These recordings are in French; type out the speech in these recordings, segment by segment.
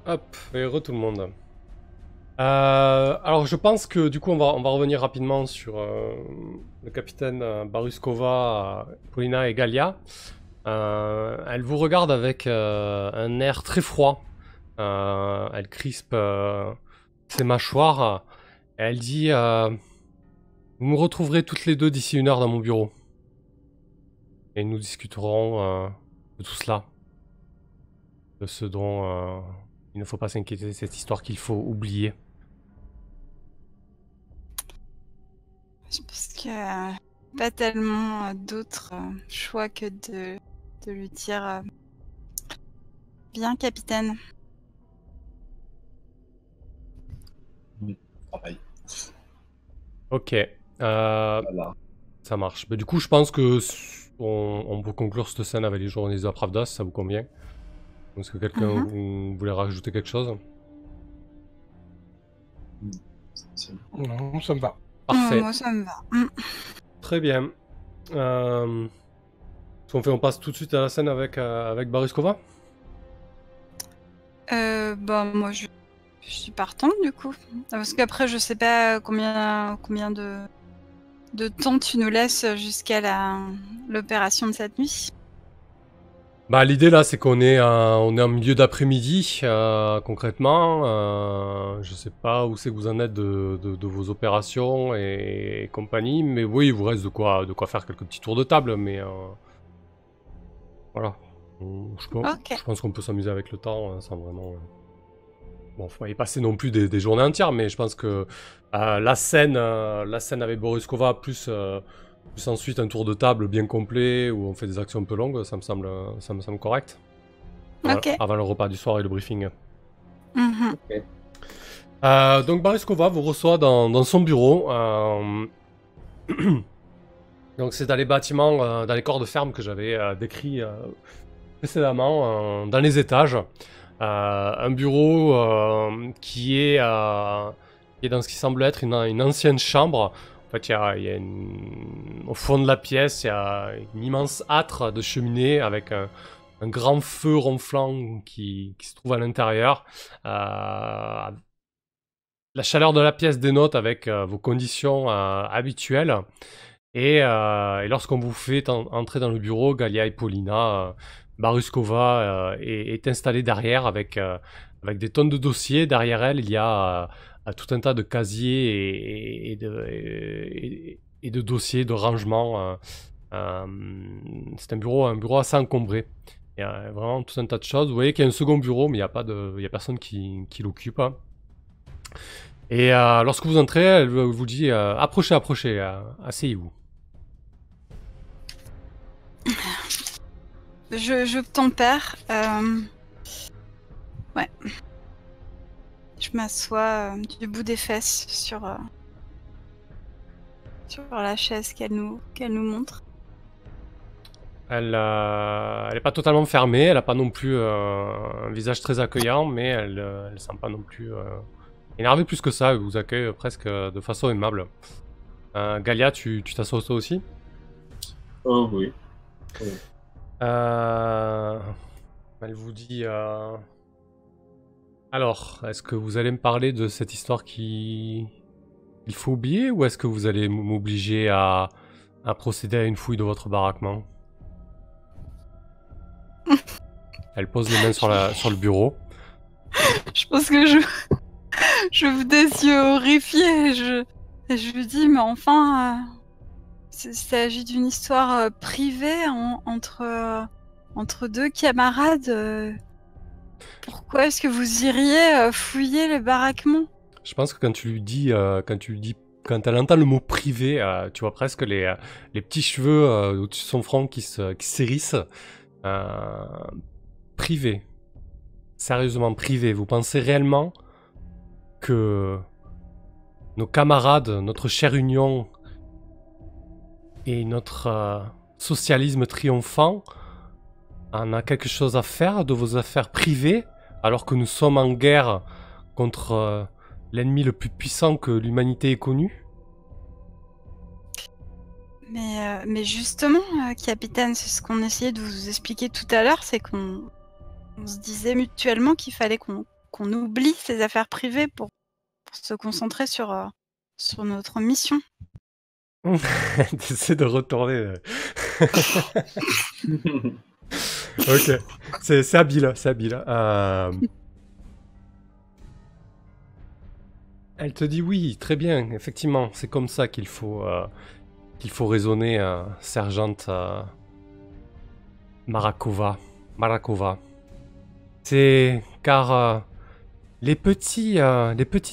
Hop, et re tout le monde. Alors je pense que du coup on va revenir rapidement sur le capitaine Baruskova, Polina et Galia. Elle vous regarde avec un air très froid. Elle crispe ses mâchoires. Et elle dit vous me retrouverez toutes les deux d'ici 1 heure dans mon bureau. Et nous discuterons de tout cela. De ce dont il ne faut pas s'inquiéter, cette histoire qu'il faut oublier. Je pense qu'il n'y a pas tellement d'autre choix que de lui dire bien, capitaine. Pareil. Ok, Voilà. ça marche. Mais du coup, je pense que on peut conclure cette scène avec les journées de Pravda, si ça vous convient. Est-ce que quelqu'un voulait rajouter quelque chose? Non, ça me va. Parfait. Moi, ça me va. Très bien. Ce qu'on fait, on passe tout de suite à la scène avec Baruskova? Bah, moi, je suis partante, du coup. Parce qu'après, je sais pas combien de temps tu nous laisses jusqu'à l'opération de cette nuit. Bah, l'idée là, c'est qu'on est en milieu d'après-midi, concrètement. Je sais pas où c'est que vous en êtes de vos opérations et compagnie, mais oui, il vous reste de quoi faire quelques petits tours de table, mais voilà. Je pense qu'on peut s'amuser avec le temps sans vraiment. Bon, faut pas y passer non plus des journées entières, mais je pense que la scène avec Boruskova plus ensuite un tour de table bien complet où on fait des actions un peu longues, ça me semble correct. Ok. Avant le repas du soir et le briefing. Mhm. Donc Boruskova vous reçoit dans son bureau. Donc c'est dans les bâtiments, dans les corps de ferme que j'avais décrits précédemment, dans les étages. Un bureau qui est dans ce qui semble être une ancienne chambre. En fait, il y a au fond de la pièce, il y a une immense âtre de cheminée avec un grand feu ronflant qui se trouve à l'intérieur. La chaleur de la pièce dénote avec vos conditions habituelles. Et lorsqu'on vous fait entrer dans le bureau, Galia et Paulina, Baruskova est installée derrière avec des tonnes de dossiers. Derrière elle, il y a tout un tas de casiers et de dossiers, de rangements. C'est un bureau assez encombré. Il y a vraiment tout un tas de choses. Vous voyez qu'il y a un second bureau, mais il y a personne qui l'occupe. Et lorsque vous entrez, elle vous dit approchez, asseyez-vous. Je tempère. Ouais. Je m'assois du bout des fesses sur la chaise qu'elle nous montre. Elle est pas totalement fermée, elle a pas non plus un visage très accueillant, mais elle semble pas non plus énervée plus que ça, elle vous accueille presque de façon aimable. Galia, tu t'assois toi aussi? Oh oui. Elle vous dit alors, est-ce que vous allez me parler de cette histoire qu'il faut oublier, ou est-ce que vous allez m'obliger à procéder à une fouille de votre baraquement? Elle pose les mains sur le bureau. Je pense que je vous des yeux horrifiés. Je lui dis, mais enfin, il s'agit d'une histoire privée entre deux camarades. Pourquoi est-ce que vous iriez fouiller le baraquement? Je pense que quand elle entend le mot privé, tu vois presque les petits cheveux au-dessus de son front qui s'hérissent. Privé. Sérieusement, privé. Vous pensez réellement que nos camarades, notre chère union et notre socialisme triomphant en a quelque chose à faire de vos affaires privées, alors que nous sommes en guerre contre l'ennemi le plus puissant que l'humanité ait connu? Mais justement, capitaine, c'est ce qu'on essayait de vous expliquer tout à l'heure, c'est qu'on se disait mutuellement qu'il fallait qu'on qu'on oublie ses affaires privées pour se concentrer sur notre mission. T'essaies de retourner. Ok, c'est habile, c'est habile. Elle te dit oui, très bien, effectivement, c'est comme ça qu'il faut raisonner, sergente Marakova. C'est car les petits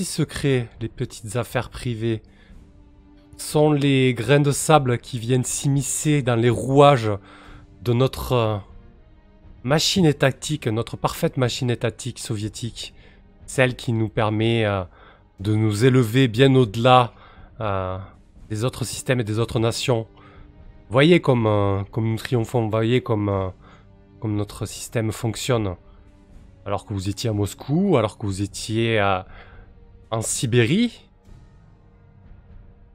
secrets, les petites affaires privées sont les grains de sable qui viennent s'immiscer dans les rouages de notre machine étatique, notre parfaite machine étatique soviétique, celle qui nous permet de nous élever bien au-delà des autres systèmes et des autres nations. Voyez comme nous triomphons, voyez comme notre système fonctionne. Alors que vous étiez à Moscou, alors que vous étiez en Sibérie,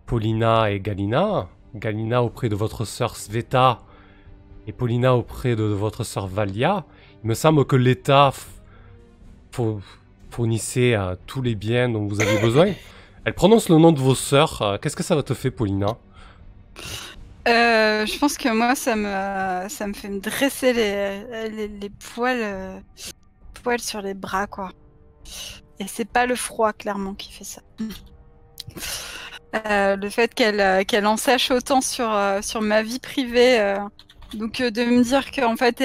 Paulina et Galina, Galina auprès de votre sœur Sveta et Paulina auprès de votre sœur Valia, il me semble que l'État fournissait tous les biens dont vous avez besoin. Elle prononce le nom de vos sœurs. Qu'est-ce que ça te fait, Paulina? Je pense que moi, ça me fait me dresser les poils sur les bras, quoi. Et c'est pas le froid, clairement, qui fait ça. Le fait qu'elle en sache autant sur ma vie privée, donc de me dire qu'en fait,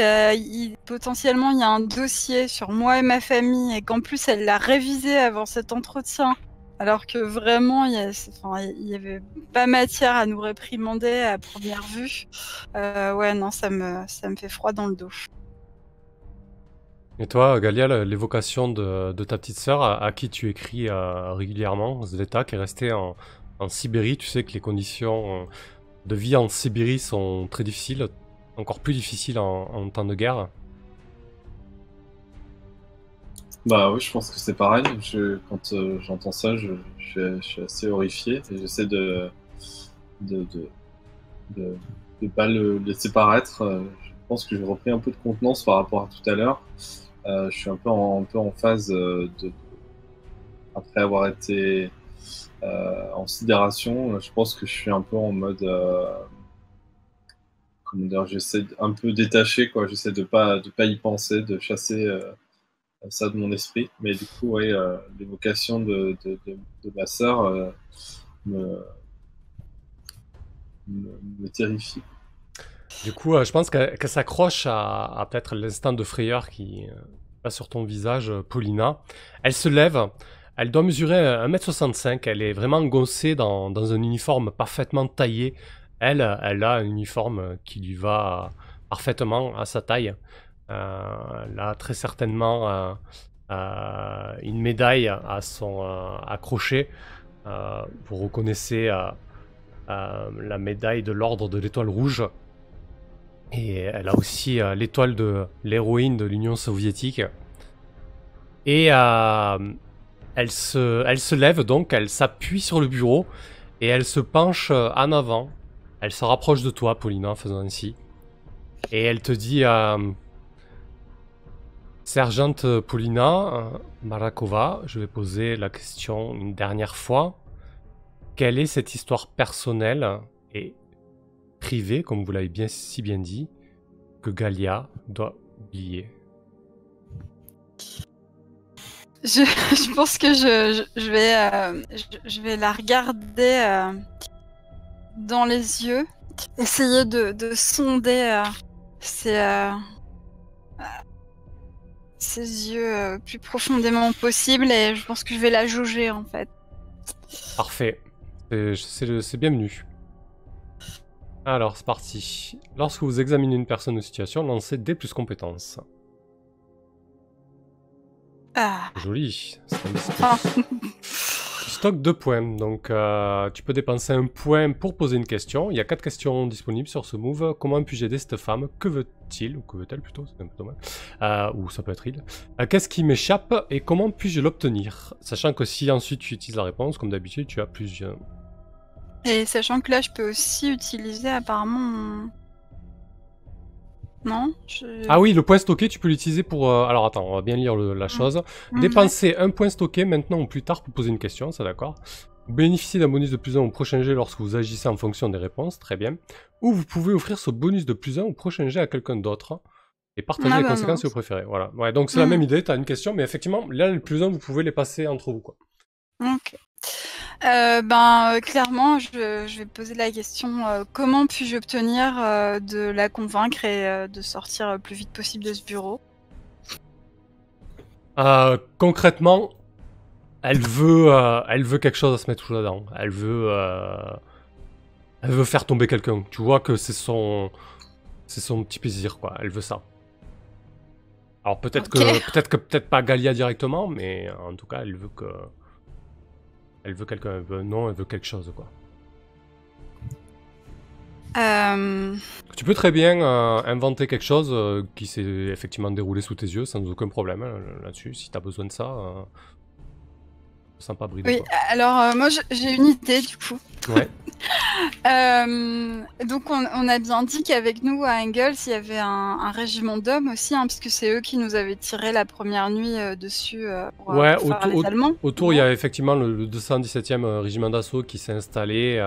potentiellement, il y a un dossier sur moi et ma famille, et qu'en plus, elle l'a révisé avant cet entretien, alors que vraiment, il y avait pas matière à nous réprimander à première vue. Ouais, non, ça me fait froid dans le dos. Et toi, Galia, l'évocation de ta petite sœur, à qui tu écris régulièrement, Sveta, qui est restée en Sibérie, tu sais que les conditions de vie en Sibérie sont très difficiles, encore plus difficiles en temps de guerre. Bah oui, je pense que c'est pareil. Quand j'entends ça, je suis assez horrifié et j'essaie de pas le laisser paraître. Je pense que j'ai repris un peu de contenance par rapport à tout à l'heure. Je suis un peu en phase après avoir été en sidération. Je pense que je suis un peu en mode comment dire, j'essaie un peu détaché, quoi. J'essaie de pas y penser, de chasser ça de mon esprit. Mais du coup, ouais, l'évocation de ma sœur me terrifie. Du coup, je pense qu'elle s'accroche à peut-être l'instant de frayeur qui passe sur ton visage, Paulina. Elle se lève, elle doit mesurer 1m65, elle est vraiment engoncée dans un uniforme parfaitement taillé. Elle a un uniforme qui lui va parfaitement à sa taille. Elle a très certainement une médaille à son accroché. Vous reconnaissez la médaille de l'ordre de l'étoile rouge. Et elle a aussi l'étoile de l'héroïne de l'Union soviétique. Et elle se lève donc, elle s'appuie sur le bureau et elle se penche en avant. Elle se rapproche de toi, Paulina, en faisant ainsi. Et elle te dit Sergente Paulina Marakova, je vais poser la question une dernière fois. Quelle est cette histoire personnelle et privée, comme vous l'avez si bien dit, que Galia doit oublier? Je pense que je vais la regarder dans les yeux, essayer de sonder ses yeux plus profondément possible, et je pense que je vais la jauger, en fait. Parfait, c'est bienvenu. Alors, c'est parti. Lorsque vous examinez une personne ou situation, lancez D plus compétences. Ah. Joli. Stock 2 points, donc tu peux dépenser 1 point pour poser une question. Il y a 4 questions disponibles sur ce move. Comment puis-je aider cette femme? Que veut-il? Ou que veut-elle plutôt? C'est un peu dommage. Ou ça peut être il. Qu'est-ce qui m'échappe et comment puis-je l'obtenir? Sachant que si ensuite tu utilises la réponse, comme d'habitude, tu as plusieurs... Et sachant que là, je peux aussi utiliser apparemment Non Ah oui, le point stocké, tu peux l'utiliser pour... Alors attends, on va bien lire la chose. Dépensez un point stocké maintenant ou plus tard pour poser une question, ça d'accord. Vous bénéficiez d'un bonus de plus 1 au prochain jet lorsque vous agissez en fonction des réponses, très bien. Ou vous pouvez offrir ce bonus de plus 1 au prochain jet à quelqu'un d'autre. Et partager les conséquences si vous préférez. Voilà. Ouais, donc c'est la même idée, tu as une question, mais effectivement, là, les plus 1, vous pouvez les passer entre vous, quoi. Ok. Clairement, je vais poser la question comment puis-je obtenir de la convaincre et de sortir le plus vite possible de ce bureau? Concrètement, elle veut quelque chose à se mettre sous la dent. Elle veut faire tomber quelqu'un. Tu vois que c'est son petit plaisir, quoi. Elle veut ça. Alors peut-être pas Galia directement, mais en tout cas, elle veut quelqu'un. Elle veut quelque chose, quoi. Tu peux très bien inventer quelque chose qui s'est effectivement déroulé sous tes yeux sans aucun problème là-dessus. Si t'as besoin de ça, je sens pas brider. Oui, quoi. alors moi j'ai une idée du coup. Ouais. Donc on a bien dit qu'avec nous à Engels il y avait un régiment d'hommes aussi, hein, puisque c'est eux qui nous avaient tiré la première nuit dessus pour faire les Allemands. Autour il y a effectivement le 217e régiment d'assaut qui s'est installé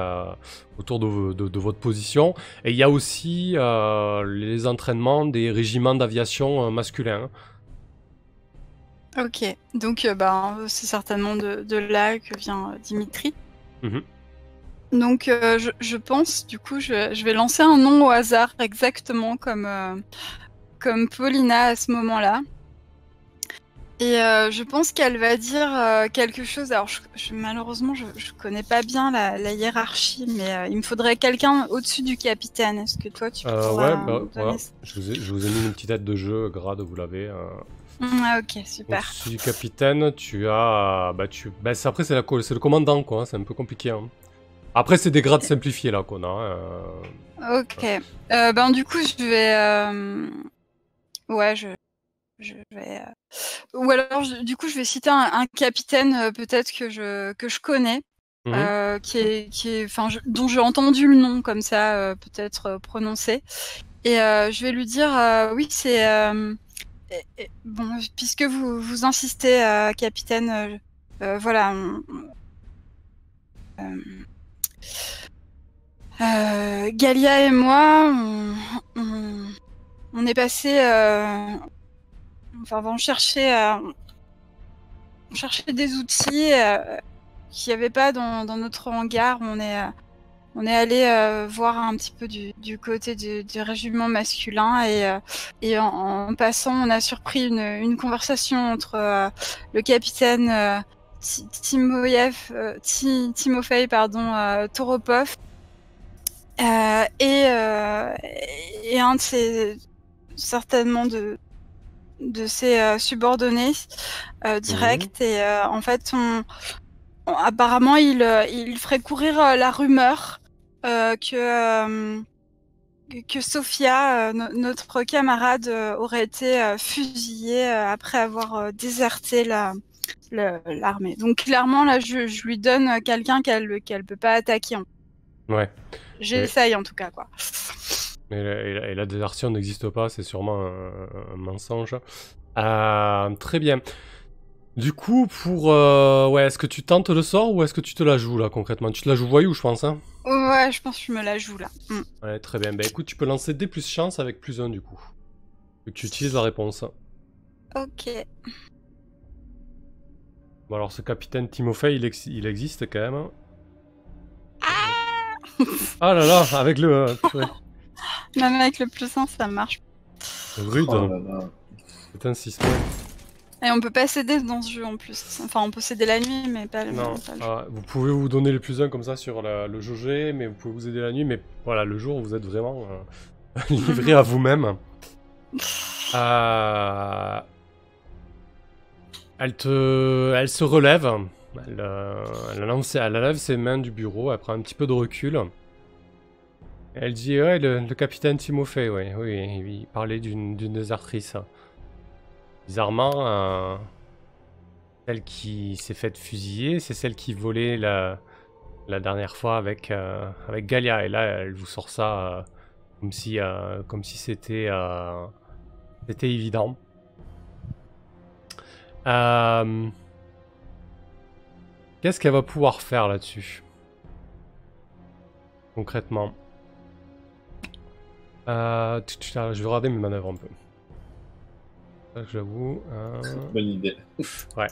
autour de votre position. Et il y a aussi les entraînements des régiments d'aviation masculins. Ok, donc c'est certainement de là que vient Dimitri. Donc je pense, du coup, je vais lancer un nom au hasard, exactement comme Paulina à ce moment-là. Et je pense qu'elle va dire quelque chose. Alors malheureusement, je connais pas bien la hiérarchie, mais il me faudrait quelqu'un au-dessus du capitaine. Est-ce que toi, tu pourrais voilà. Je vous ai mis une petite aide de jeu, grade, vous l'avez. Ah ok, super. Au-dessus du capitaine, tu as... après, c'est le commandant, quoi. Hein, c'est un peu compliqué. Hein. Après, c'est des grades simplifiés, là, qu'on a. Ok. Du coup, je vais... Ouais, je vais... Ou alors, du coup, je vais citer un capitaine, peut-être que je connais, dont j'ai entendu le nom, comme ça, peut-être prononcé. Et je vais lui dire, oui, c'est... bon, puisque vous insistez, capitaine, voilà... Galia et moi, on est passé... on cherchait des outils qu'il n'y avait pas dans notre hangar. On est allé voir un petit peu du côté du régiment masculin et en passant, on a surpris une conversation entre le capitaine Timofey, Toropov et un de ses, certainement de ses subordonnés directs. Et en fait, apparemment, il ferait courir la rumeur que Sophia, notre camarade, aurait été fusillée après avoir déserté l'armée. Donc clairement, là, je lui donne quelqu'un qu'elle peut pas attaquer. Ouais. J'essaye en tout cas, quoi. Et la désertion n'existe pas, c'est sûrement un mensonge. Très bien. Du coup, est-ce que tu tentes le sort ou est-ce que tu te la joues là concrètement? Tu te la joues voyou, je pense, hein? Ouais, je pense que je me la joue là. Ouais, très bien. Écoute, tu peux lancer D plus chance avec plus 1 du coup. Et tu utilises la réponse. Ok. Bon, alors ce capitaine Timofey, il existe quand même. Ah là là, avec le... Même avec le plus 1, ça marche. Rude. Oh là là. C'est un 6 points. Et on peut pas céder dans ce jeu en plus. Enfin, on peut céder la nuit, mais pas le jeu. Vous pouvez vous donner les plus 1 comme ça sur le jauger, mais vous pouvez vous aider la nuit. Mais voilà, le jour, vous êtes vraiment livré à vous-même. Elle se relève. Elle lève ses mains du bureau. Elle prend un petit peu de recul. Elle dit, ouais, le capitaine Timofey, oui, il parlait d'une désertrice. Bizarrement, celle qui s'est faite fusiller, c'est celle qui volait la dernière fois avec Galia. Et là, elle vous sort ça Comme si c'était évident. Qu'est-ce qu'elle va pouvoir faire là-dessus? Concrètement. Je vais regarder mes manœuvres un peu. Ça, j'avoue. Bonne idée. Ouais.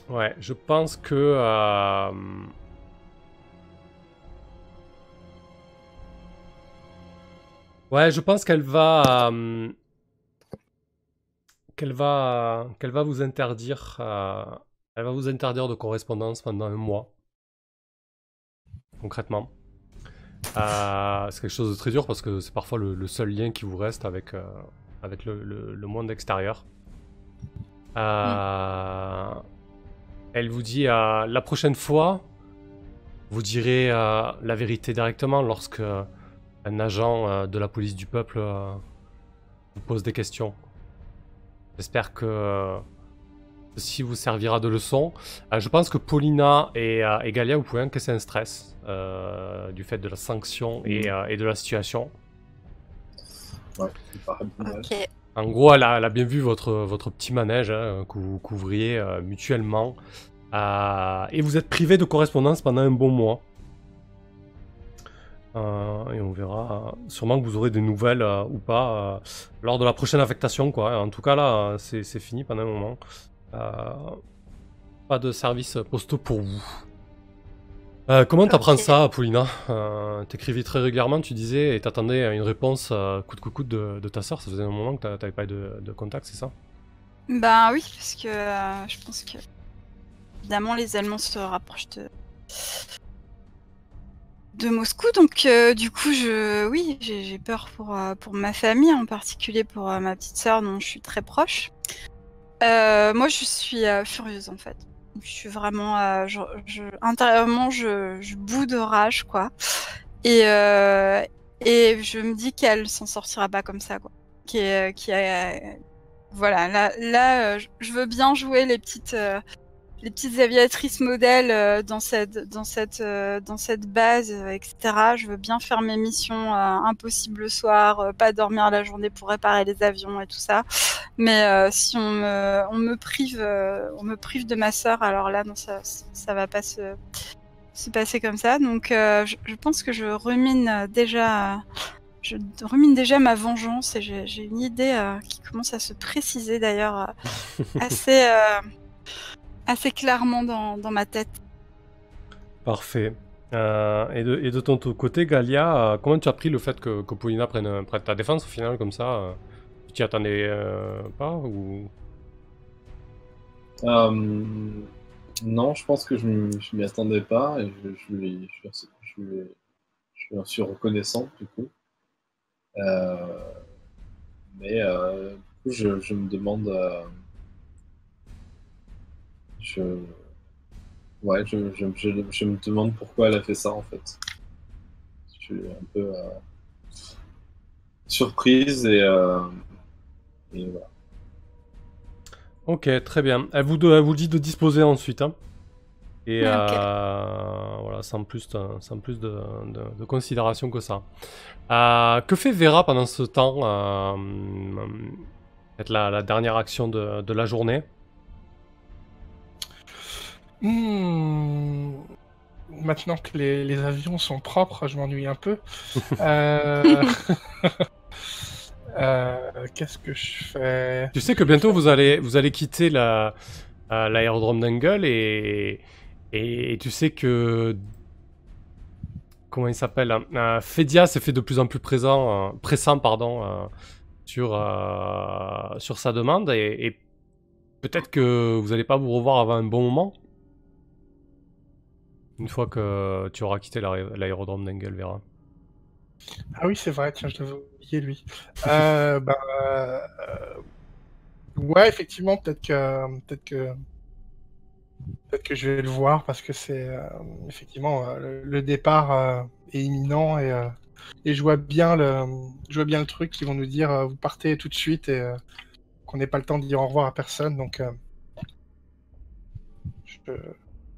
Ouais, je pense que... Ouais, je pense qu'elle va... qu'elle va vous interdire... elle va vous interdire de correspondance pendant 1 mois. Concrètement. C'est quelque chose de très dur parce que c'est parfois le seul lien qui vous reste avec le monde extérieur. Elle vous dit la prochaine fois, vous direz la vérité directement lorsque un agent de la police du peuple vous pose des questions. J'espère que ceci vous servira de leçon. Je pense que Paulina et Galia, vous pouvez encaisser un stress du fait de la sanction et de la situation. Ouais, c'est pas mal. Ok. En gros, elle a bien vu votre petit manège que vous couvriez mutuellement. Et vous êtes privé de correspondance pendant un bon mois. Et on verra sûrement que vous aurez des nouvelles ou pas lors de la prochaine affectation, quoi. En tout cas, là, c'est fini pendant un moment. Pas de service postaux pour vous. Comment t'apprends ça, Paulina? T'écrivais très régulièrement, tu disais, et t'attendais une réponse coûte que coûte de ta soeur. Ça faisait un moment que t'avais pas de contact, c'est ça? Ben oui, parce que je pense que évidemment les Allemands se rapprochent de Moscou, donc du coup oui, j'ai peur pour ma famille, en particulier pour ma petite sœur dont je suis très proche. Moi je suis furieuse en fait. Je suis vraiment intérieurement je bout de rage, quoi. Et je me dis qu'elle s'en sortira pas comme ça, quoi. Voilà, là je veux bien jouer les petites aviatrices modèles dans cette base, etc. Je veux bien faire mes missions impossibles le soir, pas dormir la journée pour réparer les avions et tout ça. Mais si on me prive de ma sœur, alors là non, ça va pas se passer comme ça. Donc je pense que je rumine déjà ma vengeance, et j'ai une idée qui commence à se préciser d'ailleurs assez clairement dans ma tête. Parfait. Et de ton côté, Galia, comment tu as pris le fait que Paulina prenne ta défense au final comme ça? Tu t'y attendais pas ou... Non, je pense que je m'y attendais pas, et je lui en suis reconnaissant du coup. Mais du coup, je me demande... je me demande pourquoi elle a fait ça en fait. Je suis un peu surprise et voilà. Ok, très bien. Elle vous dit de disposer ensuite, hein. Et Ok. voilà, sans plus de considération que ça. Que fait Vera pendant ce temps? Peut-être la dernière action de la journée. Maintenant que les avions sont propres, je m'ennuie un peu. Qu'est-ce que je fais? Tu sais que bientôt vous allez quitter l'aérodrome d'Angle et tu sais que... Comment il s'appelle? Fedia s'est fait de plus en plus pressant, sur sa demande, et peut-être que vous n'allez pas vous revoir avant un bon moment. Une fois que tu auras quitté l'aérodrome d'Engel, Vera. Ah oui, c'est vrai, tiens, je l'avais oublié, lui. Ouais, effectivement, peut-être que je vais le voir, parce que c'est effectivement le départ est imminent, et je vois bien le truc qu'ils vont nous dire, vous partez tout de suite, et qu'on n'ait pas le temps de dire au revoir à personne, donc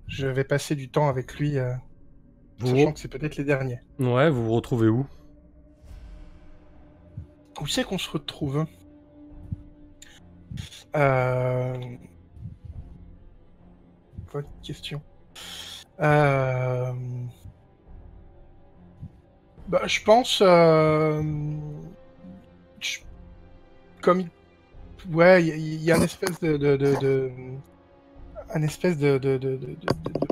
je vais passer du temps avec lui, Vous, sachant que c'est peut-être les derniers. ouais, vous vous retrouvez où? Où c'est qu'on se retrouve? Euh... Bonne question. Bah, je pense, je- comme, ouais, il y a une espèce un espèce de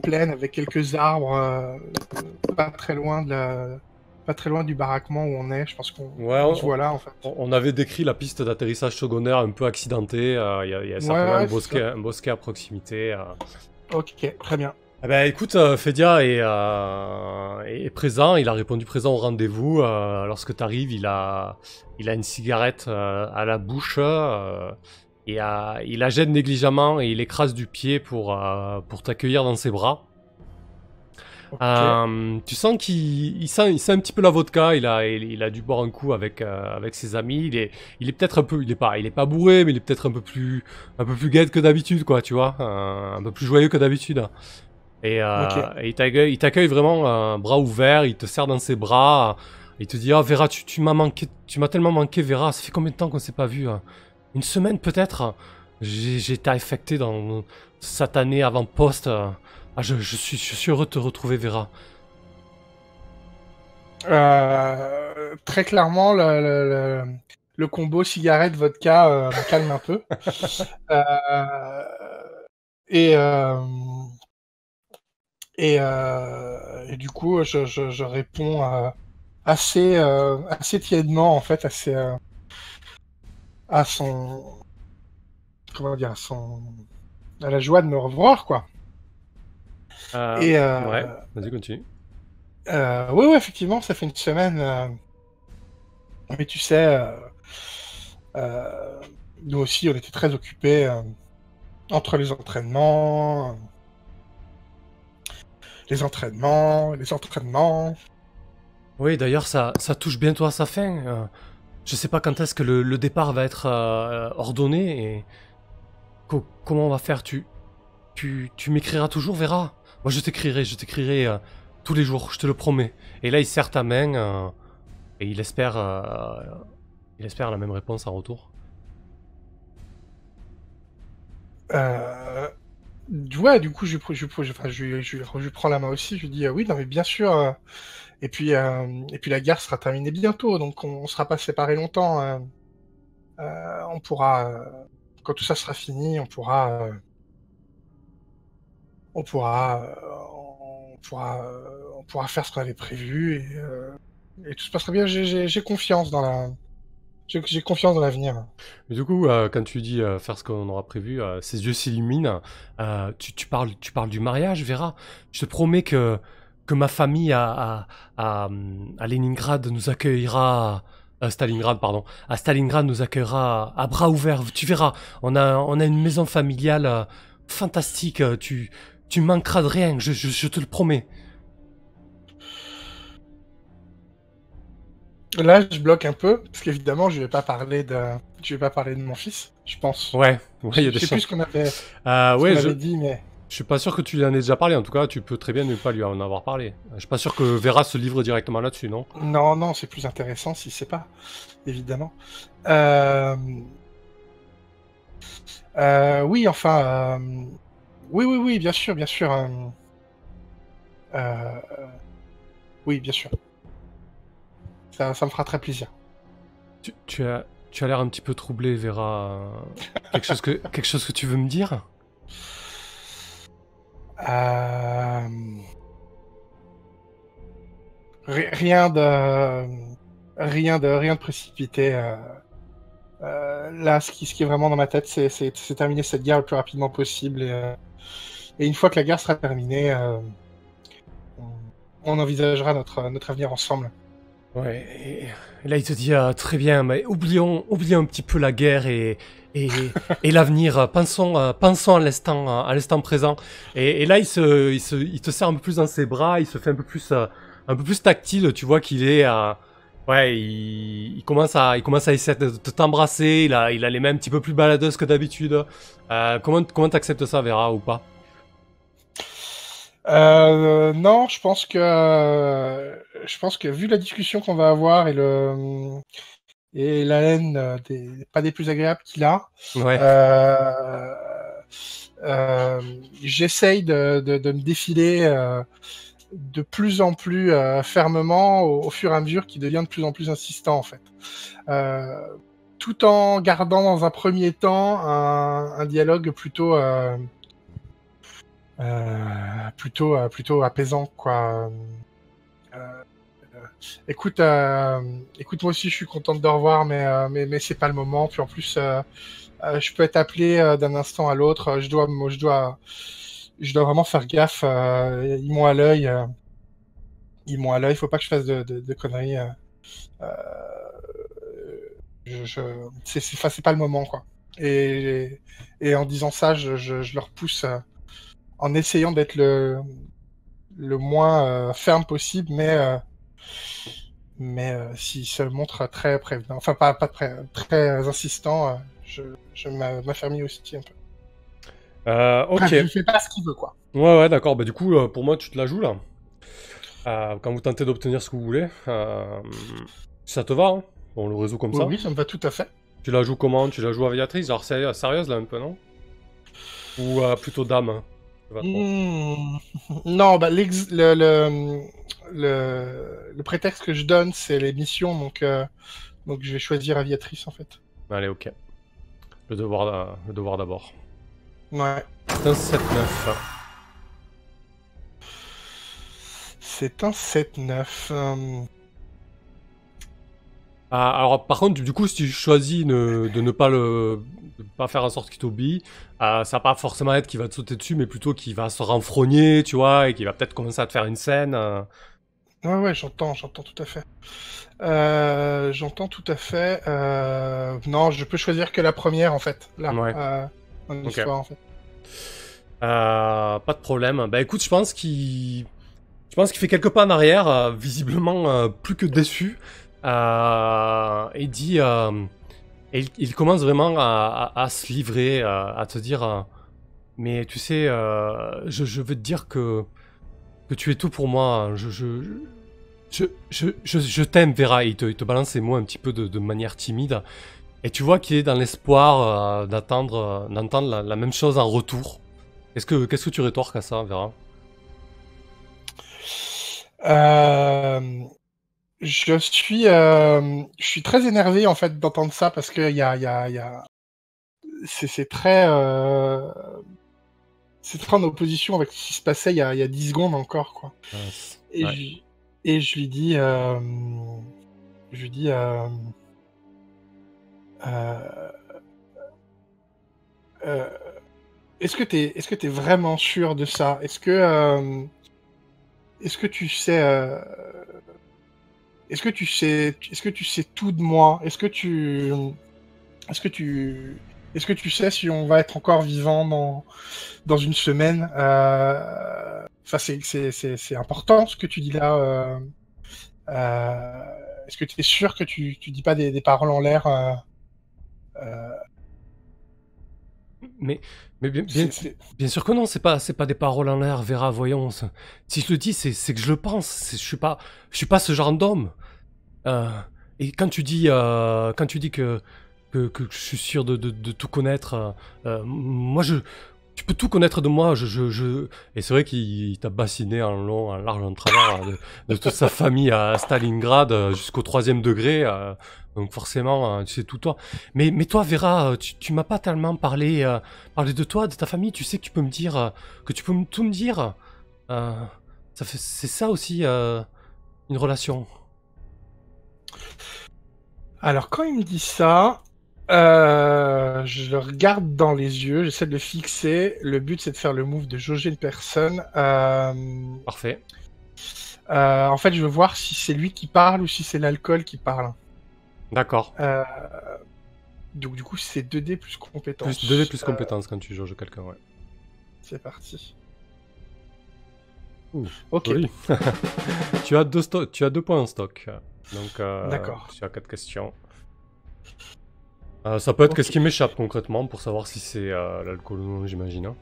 plaine avec quelques arbres, pas très loin pas très loin du baraquement où on est. Je pense Ouais, on se voit là en fait. on avait décrit la piste d'atterrissage secondaire un peu accidentée. Il y a certainement Ouais, c'est ça. un bosquet à proximité. Ok, très bien. Eh ben, écoute, Fedia est présent. Il a répondu présent au rendez-vous. Lorsque tu arrives, il a une cigarette à la bouche. Il la jette négligemment et il écrase du pied pour t'accueillir dans ses bras. Ok. Tu sens il sent un petit peu la vodka. Il a dû boire un coup avec ses amis. Il est peut-être un peu, il est pas bourré, mais il est peut-être un peu plus gaide que d'habitude, quoi, tu vois, un peu plus joyeux que d'habitude. Et Ok. il t'accueille vraiment bras ouverts. Il te serre dans ses bras. Il te dit, oh Vera, tu m'as manqué, tu m'as tellement manqué, Vera. Ça fait combien de temps qu'on s'est pas vu? Une semaine peut-être. J'ai été affecté dans satané avant-poste. Je suis heureux de te retrouver, Vera. Très clairement, le combo cigarette-vodka me calme un peu. Euh, et, euh, et du coup, je réponds assez tièdement, en fait, à son... Comment dire? À la joie de me revoir, quoi. Et Ouais, vas-y, continue. oui, ouais, effectivement, ça fait une semaine. Mais tu sais, euh, nous aussi, on était très occupés entre les entraînements. Oui, d'ailleurs, ça touche bientôt à sa fin. Je sais pas quand est-ce que le départ va être ordonné et comment on va faire. Tu m'écriras toujours, Vera? Moi, je t'écrirai tous les jours, je te le promets. Et là, il serre ta main et il espère la même réponse en retour. Ouais, du coup, je prends la main aussi. Je lui dis oui, non, mais bien sûr. Et puis la guerre sera terminée bientôt, donc on sera pas séparés longtemps. On pourra, quand tout ça sera fini, on pourra faire ce qu'on avait prévu et tout se passera bien. J'ai confiance dans j'ai confiance dans l'avenir. Mais du coup, quand tu dis faire ce qu'on aura prévu, ses yeux s'illuminent. Tu parles du mariage, Vera. Je te promets que ma famille à Leningrad nous accueillera. Stalingrad, pardon. À Stalingrad nous accueillera à bras ouverts. Tu verras, on a une maison familiale fantastique. Tu manqueras de rien. Je te le promets. Là, je bloque un peu parce qu'évidemment, je vais pas parler de mon fils, je pense. Ouais, il y a Je des sais plus chances. ce qu'on avait, Ouais, dit, mais je suis pas sûr que tu lui en aies déjà parlé. En tout cas, tu peux très bien ne pas lui en avoir parlé. Je suis pas sûr que Vera se livre directement là-dessus, non? non, c'est plus intéressant si c'est pas, évidemment. Euh... Oui, enfin, oui, bien sûr, euh, oui, bien sûr. Ça me fera très plaisir. Tu as l'air un petit peu troublé, Vera. Quelque chose que tu veux me dire? Rien de précipité. Là, ce qui est vraiment dans ma tête, c'est terminer cette guerre le plus rapidement possible. Et une fois que la guerre sera terminée, on envisagera notre avenir ensemble. Ouais, et là il te dit très bien, mais oublions un petit peu la guerre et l'avenir. Pensons à l'instant présent. Et là il te serre un peu plus dans ses bras, il se fait un peu plus tactile. Tu vois qu'il est ouais, il commence à essayer de t'embrasser. Il a les mains un petit peu plus baladeuses que d'habitude. Comment t'acceptes ça, Vera, ou pas? Non, je pense que vu la discussion qu'on va avoir et la haine pas des plus agréables qu'il a, Ouais. j'essaye de me défiler de plus en plus fermement au fur et à mesure qu'il devient de plus en plus insistant en fait. Tout en gardant dans un premier temps un dialogue plutôt plutôt apaisant quoi. Écoute, moi aussi je suis contente de revoir, mais c'est pas le moment. Puis en plus, je peux être appelé d'un instant à l'autre. Je dois vraiment faire gaffe. Ils m'ont à l'œil. Faut pas que je fasse de conneries. Euh, c'est pas le moment quoi. Et en disant ça, je leur pousse en essayant d'être le moins ferme possible, mais s'il se montre très prévenant, enfin pas très insistant, je m'affermis aussi un peu. Ok. Bref, je fais pas ce qu'il veut quoi. Ouais, d'accord. Bah, du coup, pour moi, tu te la joues là. Quand vous tentez d'obtenir ce que vous voulez, ça te va, hein? On le résout comme ça. Oui, ça me va tout à fait. Tu la joues comment? Tu la joues aviatrice, genre sérieuse là un peu, non? Ou plutôt dame? Hein, je sais pas trop. Non, bah le prétexte que je donne, c'est les missions, donc je vais choisir aviatrice en fait. Allez, ok. Le devoir d'abord. Ouais. C'est un 7-9. C'est un 7-9. Alors, par contre, du coup, si tu choisis de ne pas faire en sorte qu'il t'obéit, ça va pas forcément être qu'il va te sauter dessus, mais plutôt qu'il va se renfrogner, tu vois, et qu'il va peut-être commencer à te faire une scène. Ouais, j'entends tout à fait. J'entends tout à fait. Non, je peux choisir que la première en fait. Là, Ouais. en Ok. histoire en fait. Pas de problème. Bah écoute, je pense qu'il fait quelques pas en arrière, visiblement plus que déçu. Et dit, et il commence vraiment à se livrer, à te dire, mais tu sais, je veux te dire que tu es tout pour moi. Je t'aime, Vera. Et il te balance ces mots un petit peu de manière timide. Et tu vois qu'il est dans l'espoir d'entendre la même chose en retour. Qu'est-ce que tu rétorques à ça, Vera? Je suis très énervé en fait d'entendre ça parce que c'est très en opposition avec ce qui se passait il y a 10 secondes encore quoi. Et Ouais. je lui dis est-ce que t'es vraiment sûr de ça? Est-ce que tu sais est-ce que tu sais tout de moi? Est-ce que tu sais si on va être encore vivant dans une semaine? Enfin, c'est important ce que tu dis là. Est-ce que tu es sûr que tu dis pas des paroles en l'air? Mais bien sûr que non, c'est pas des paroles en l'air, Vera, voyons. Si je le dis, c'est que je le pense. Je suis pas ce genre d'homme. Et quand tu dis que je suis sûr de tout connaître, moi tu peux tout connaître de moi. Et c'est vrai qu'il t'a bassiné en long, en large, en travers de toute sa famille à Stalingrad jusqu'au 3e degré. Donc forcément, tu sais tout toi. Mais toi, Vera, tu m'as pas tellement parlé de toi, de ta famille. Tu sais que tu peux me dire que tu peux tout me dire. C'est ça aussi une relation. Alors, quand il me dit ça, je le regarde dans les yeux, j'essaie de le fixer. Le but, c'est de faire le move de jauger une personne. Parfait. En fait, je veux voir si c'est lui qui parle ou si c'est l'alcool qui parle. D'accord. Donc, du coup, c'est 2D plus compétence. Plus 2D plus compétence quand tu jauges quelqu'un, ouais. C'est parti. Ouh, ok. Joli. tu as 2 points en stock. Donc, D'accord. tu as 4 questions. Ça peut être Ok. qu'est-ce qui m'échappe concrètement pour savoir si c'est l'alcool ou non, j'imagine.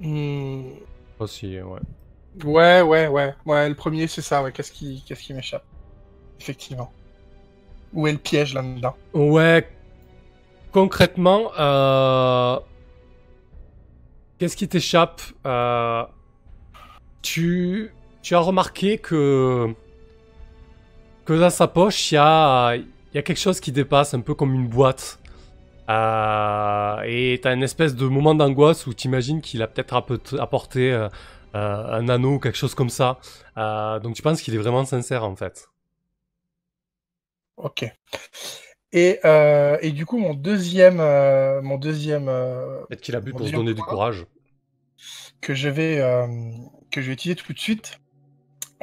Hein. Aussi, ouais. Ouais, le premier, c'est ça, ouais. Qu'est-ce qui m'échappe? Effectivement. Où est le piège là-dedans? Ouais, concrètement, qu'est-ce qui t'échappe? Tu as remarqué que dans sa poche, il y a quelque chose qui dépasse, un peu comme une boîte. Et t'as une espèce de moment d'angoisse où t'imagines qu'il a peut-être apporté un anneau ou quelque chose comme ça. Donc tu penses qu'il est vraiment sincère en fait. Ok. Et du coup, mon deuxième Peut-être qu'il a bu mon pour se deuxième donner du point courage. que je vais utiliser tout de suite,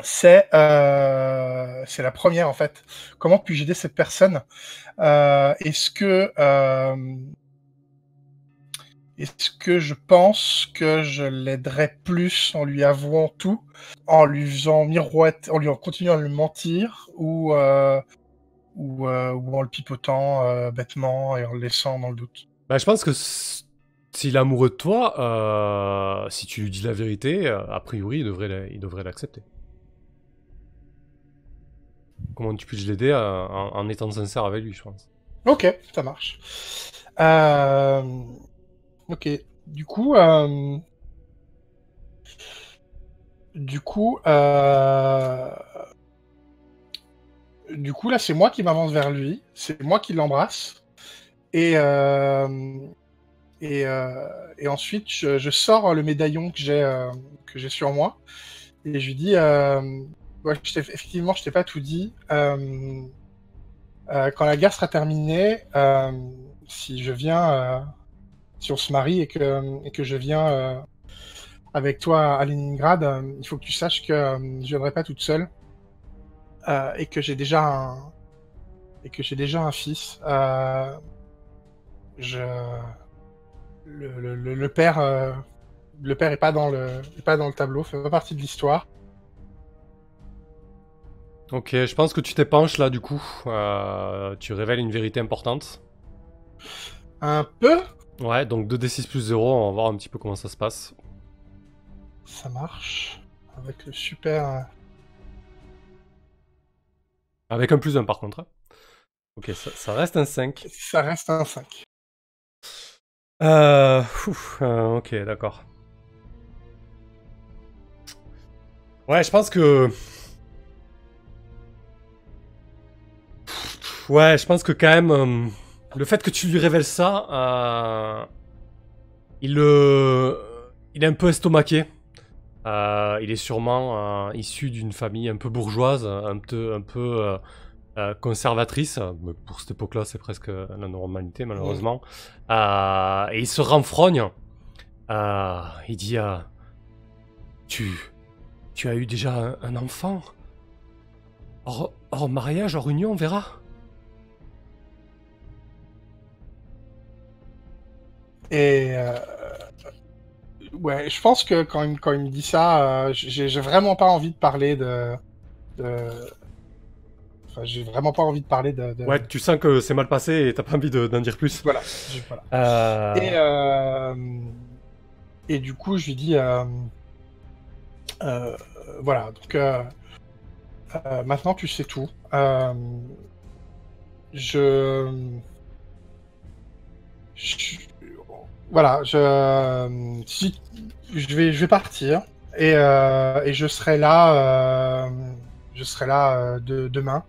c'est la première en fait. Comment puis-je aider cette personne? Est-ce que je pense que je l'aiderais plus en lui avouant tout, en lui faisant miroiter, en continuant à lui mentir, ou en le pipotant bêtement et en le laissant dans le doute? Bah, je pense que s'il est amoureux de toi, si tu lui dis la vérité, a priori il devrait l'accepter. Comment tu peux l'aider en étant sincère avec lui, je pense. Ok, ça marche. Euh, Ok, du coup, euh, du coup, euh, du coup, là, c'est moi qui m'avance vers lui, c'est moi qui l'embrasse, et, euh, et ensuite, je sors le médaillon que j'ai sur moi, et je lui dis, ouais, effectivement, je t'ai pas tout dit. Quand la guerre sera terminée, si on se marie et que je viens avec toi à Leningrad, il faut que tu saches que je viendrai pas toute seule et que j'ai déjà un fils. Je le père est pas dans le tableau, fait pas partie de l'histoire. Ok, je pense que tu t'épanches là du coup. Tu révèles une vérité importante. Un peu, Ouais, donc 2d6 plus 0, on va voir un petit peu comment ça se passe. ça marche avec le super. Avec un plus 1 par contre. Hein. Ok, ça reste un 5. Ça reste un 5. Ok, d'accord. Ouais, je pense que... Ouais, je pense que quand même, le fait que tu lui révèles ça, il est un peu estomaqué. Il est sûrement issu d'une famille un peu bourgeoise, conservatrice. Mais pour cette époque-là, c'est presque la normalité, malheureusement. Et il se renfrogne. Il dit tu as eu déjà un enfant? Hors mariage, hors union, on verra. Et ouais, je pense que quand il me dit ça, j'ai vraiment pas envie de parler Enfin, j'ai vraiment pas envie de parler Ouais, tu sens que c'est mal passé et t'as pas envie d'en dire plus. Voilà. Voilà. Et du coup, je lui dis, voilà, donc maintenant tu sais tout. Je... Voilà, je vais partir et je serai là, demain.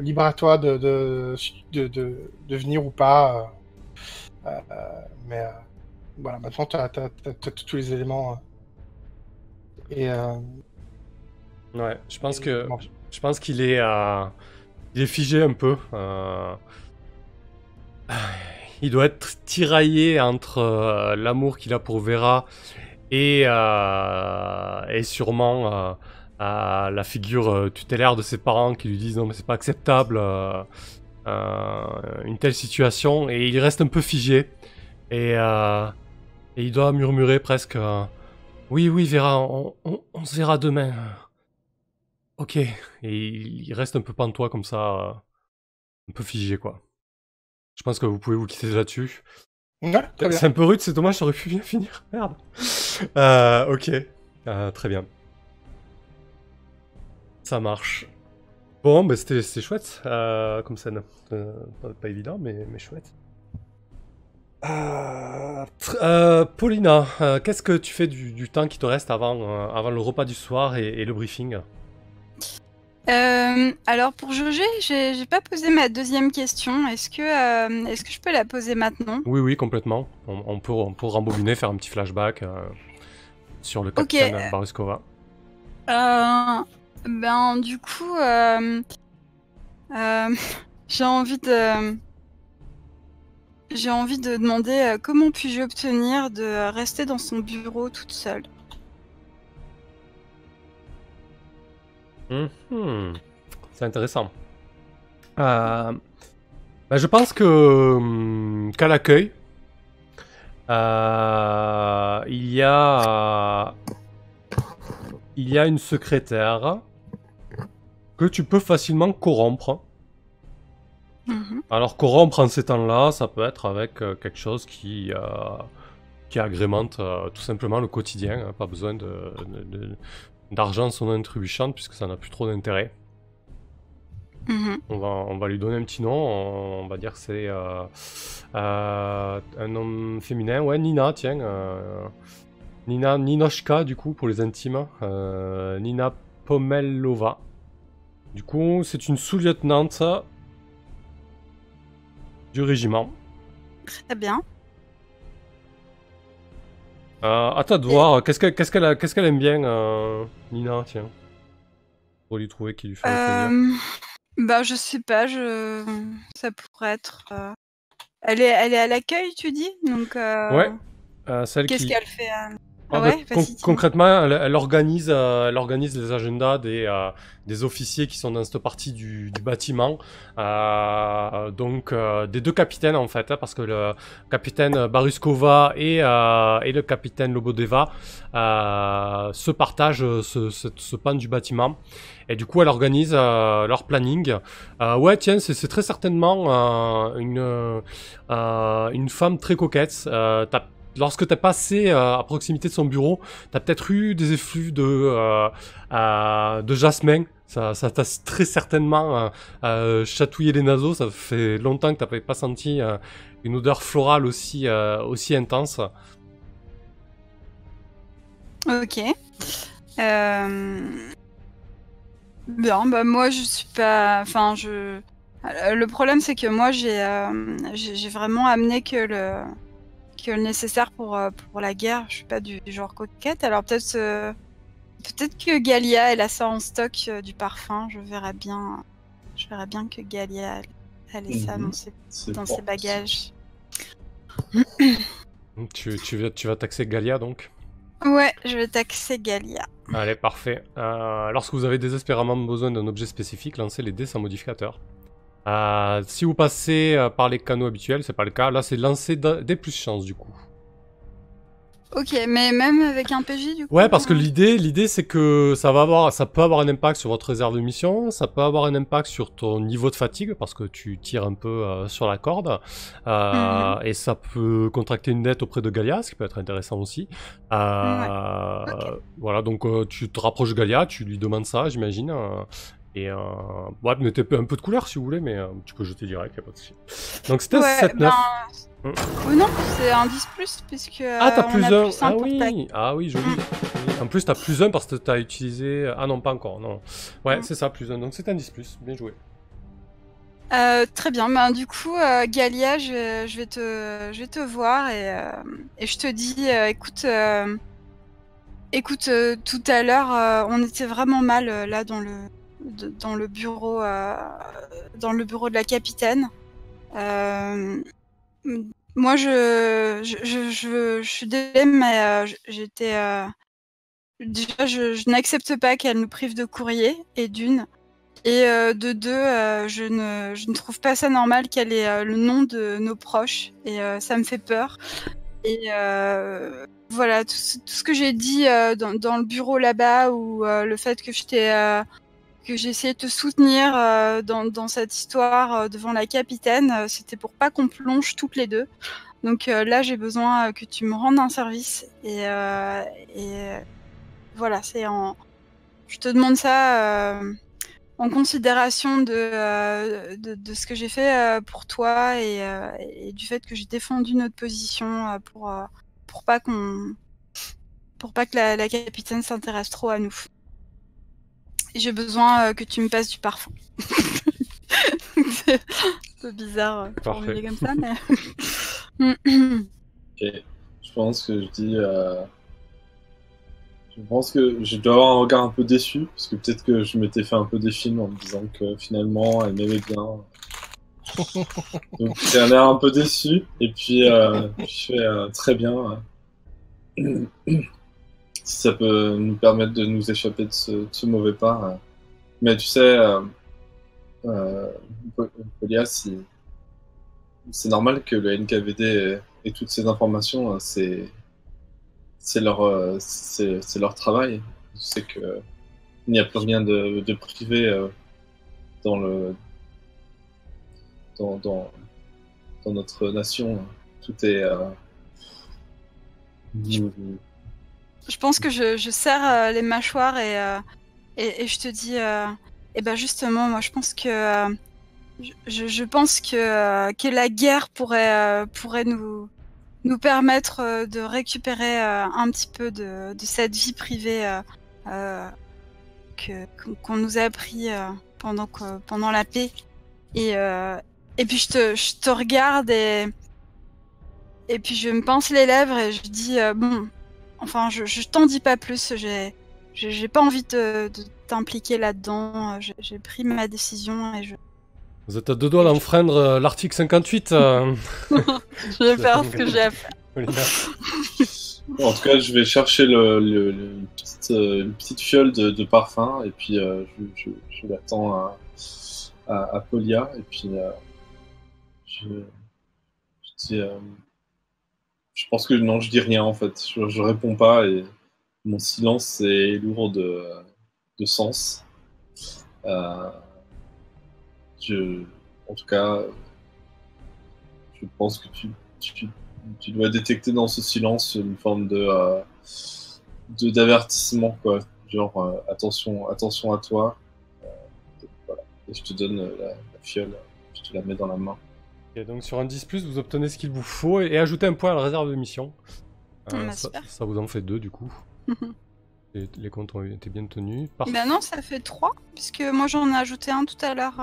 Libre à toi de venir ou pas. Mais voilà, maintenant tu as tous les éléments. Et Ouais, bon. je pense il est figé un peu. Il doit être tiraillé entre l'amour qu'il a pour Vera et sûrement la figure tutélaire de ses parents qui lui disent non mais c'est pas acceptable une telle situation et il reste un peu figé et, euh, et il doit murmurer presque oui oui Vera on se verra demain. Ok. Et il reste un peu pantois comme ça, un peu figé quoi. Je pense que vous pouvez vous quitter là-dessus. Ouais, très bien. C'est un peu rude, c'est dommage, j'aurais pu bien finir. Merde. Ok. Très bien. Ça marche. Bon, bah c'était chouette comme scène. Pas évident, mais chouette. Paulina, qu'est-ce que tu fais du temps qui te reste avant le repas du soir et le briefing? Alors pour jauger, j'ai pas posé ma deuxième question. Est-ce que je peux la poser maintenant? Oui, complètement. On peut rembobiner, faire un petit flashback sur le Ok. capitaine Baruskova. Ben du coup, j'ai envie de demander comment puis-je obtenir de rester dans son bureau toute seule. C'est intéressant. Bah, je pense que qu'à l'accueil, il y a une secrétaire que tu peux facilement corrompre. Mhm. Alors corrompre en ces temps-là, ça peut être avec quelque chose qui agrémente tout simplement le quotidien. Hein. Pas besoin d'argent son trébuchante puisque ça n'a plus trop d'intérêt. Mhm. On va lui donner un petit nom, on va dire que c'est un nom féminin, ouais, Nina, tiens. Ninochka, du coup, pour les intimes. Nina Pomelova. Du coup, c'est une sous-lieutenante du régiment. Très bien. À toi de voir, qu'est-ce qu'elle aime bien, Nina, tiens. Pour lui trouver qui lui fait plaisir. Bah je sais pas, ça pourrait être. Elle est à l'accueil, tu dis? Donc Ouais, celle qu'est-ce qui... qu'elle fait? Ah bah, Ouais, vas-y, dis-moi. concrètement, elle organise les agendas des officiers qui sont dans cette partie du bâtiment. Donc, des deux capitaines, en fait, hein, parce que le capitaine Baruskova et le capitaine Lobodeva se partagent ce pan du bâtiment. Et du coup, elle organise leur planning. Ouais, tiens, c'est très certainement une femme très coquette. Lorsque t'es passé à proximité de son bureau, t'as peut-être eu des effluves de jasmin. Ça t'a très certainement chatouillé les naseaux. Ça fait longtemps que t'avais pas senti une odeur florale aussi intense. Ok. Bien, bah moi je suis pas. Enfin, le problème c'est que moi j'ai vraiment amené que le nécessaire pour la guerre. Je suis pas du genre coquette. Alors peut-être que Galia elle a ça en stock du parfum. Je verrais bien que Galia elle ait ça dans ses bagages. Tu vas taxer Galia donc. Ouais, je vais taxer Galia. Allez, parfait. Lorsque vous avez désespérément besoin d'un objet spécifique, lancez les dés sans modificateur. Si vous passez par les canaux habituels, c'est pas le cas. Là, c'est lancer des plus chance du coup. Ok, mais même avec un PJ du coup. Ouais, parce que l'idée c'est que ça peut avoir un impact sur votre réserve de mission, ça peut avoir un impact sur ton niveau de fatigue parce que tu tires un peu sur la corde, et ça peut contracter une dette auprès de Galia, ce qui peut être intéressant aussi. Ouais. Okay. Voilà, donc tu te rapproches de Galia, tu lui demandes ça, j'imagine. Et ouais, mettez un peu de couleur si vous voulez, mais tu peux jeter direct, y'a pas de souci. Donc c'était 7-9. Non, c'est un 10+, puisque t'as plus un. Ah oui, joli. En plus, t'as plus un parce que t'as utilisé... Ah non, pas encore, non. Ouais, c'est ça, plus un. Donc c'est un 10+, bien joué. Très bien, ben, du coup, Galia, je vais te voir et je te dis, écoute, tout à l'heure, on était vraiment mal là dans le bureau de la capitaine. Moi, je suis désolée, mais déjà, je n'accepte pas qu'elle nous prive de courrier, et d'une. Et de deux, je ne trouve pas ça normal qu'elle ait le nom de nos proches. Et ça me fait peur. Et voilà, tout ce que j'ai dit dans le bureau là-bas, ou le fait que j'ai essayé de te soutenir dans cette histoire devant la capitaine, c'était pour pas qu'on plonge toutes les deux. Donc là, j'ai besoin que tu me rendes un service. Et voilà, je te demande ça en considération de ce que j'ai fait pour toi et du fait que j'ai défendu notre position pour pas que la capitaine s'intéresse trop à nous. Et j'ai besoin que tu me passes du parfum. C'est un peu bizarre formulé comme ça, mais... Ok. Je pense que je dois avoir un regard un peu déçu, parce que peut-être que je m'étais fait un peu des films en me disant que finalement elle m'aimait bien. Donc j'ai un air un peu déçu, et puis je fais très bien. Si ça peut nous permettre de nous échapper de ce mauvais pas. Mais tu sais, Polia, c'est normal que le NKVD ait toutes ces informations, c'est leur travail. Je sais qu'il n'y a plus rien de privé dans notre nation. Tout est... Je pense que je serre les mâchoires et je te dis, et ben justement, moi je pense que je pense que la guerre pourrait nous permettre de récupérer un petit peu de cette vie privée qu'on nous a pris pendant la paix. Et puis je te regarde et puis je me pince les lèvres et je dis bon, enfin je t'en dis pas plus, j'ai pas envie de t'impliquer là-dedans, j'ai pris ma décision et Vous êtes à deux doigts d'enfreindre l'article 58. Je vais faire ce que j'ai à faire. En tout cas, je vais chercher une petite fiole de parfum et puis je l'attends à Polia et puis je dis je pense que non, je dis rien en fait, je réponds pas et mon silence est lourd de sens. En tout cas, je pense que tu dois détecter dans ce silence une forme d'avertissement, quoi. Genre, attention à toi. Voilà. Et je te donne la fiole, je te la mets dans la main. Et donc sur un 10+, vous obtenez ce qu'il vous faut et ajoutez un point à la réserve de mission. Ça vous en fait 2 du coup. Et les comptes ont été bien tenus. Parfait. Ben non, ça fait 3, puisque moi j'en ai ajouté un tout à l'heure.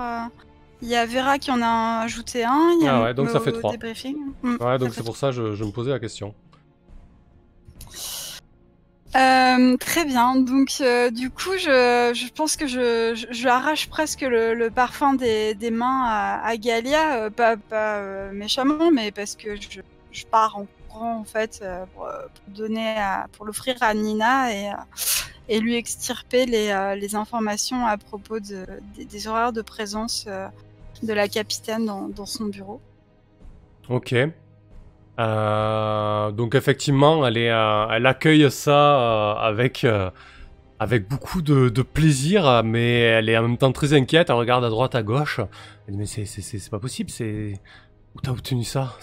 Il y a Vera qui en a ajouté un. Ouais, donc ça fait 3. Ouais, donc c'est pour ça que je me posais la question. Très bien, donc du coup je pense que je arrache presque le parfum des mains à Galia, pas méchamment, mais parce que je pars en courant en fait pour l'offrir à Nina et lui extirper les informations à propos des horaires de présence de la capitaine dans son bureau. Ok. Donc effectivement, elle accueille ça avec beaucoup de plaisir, mais elle est en même temps très inquiète. Elle regarde à droite, à gauche. Elle dit mais c'est pas possible. Où t'as obtenu ça?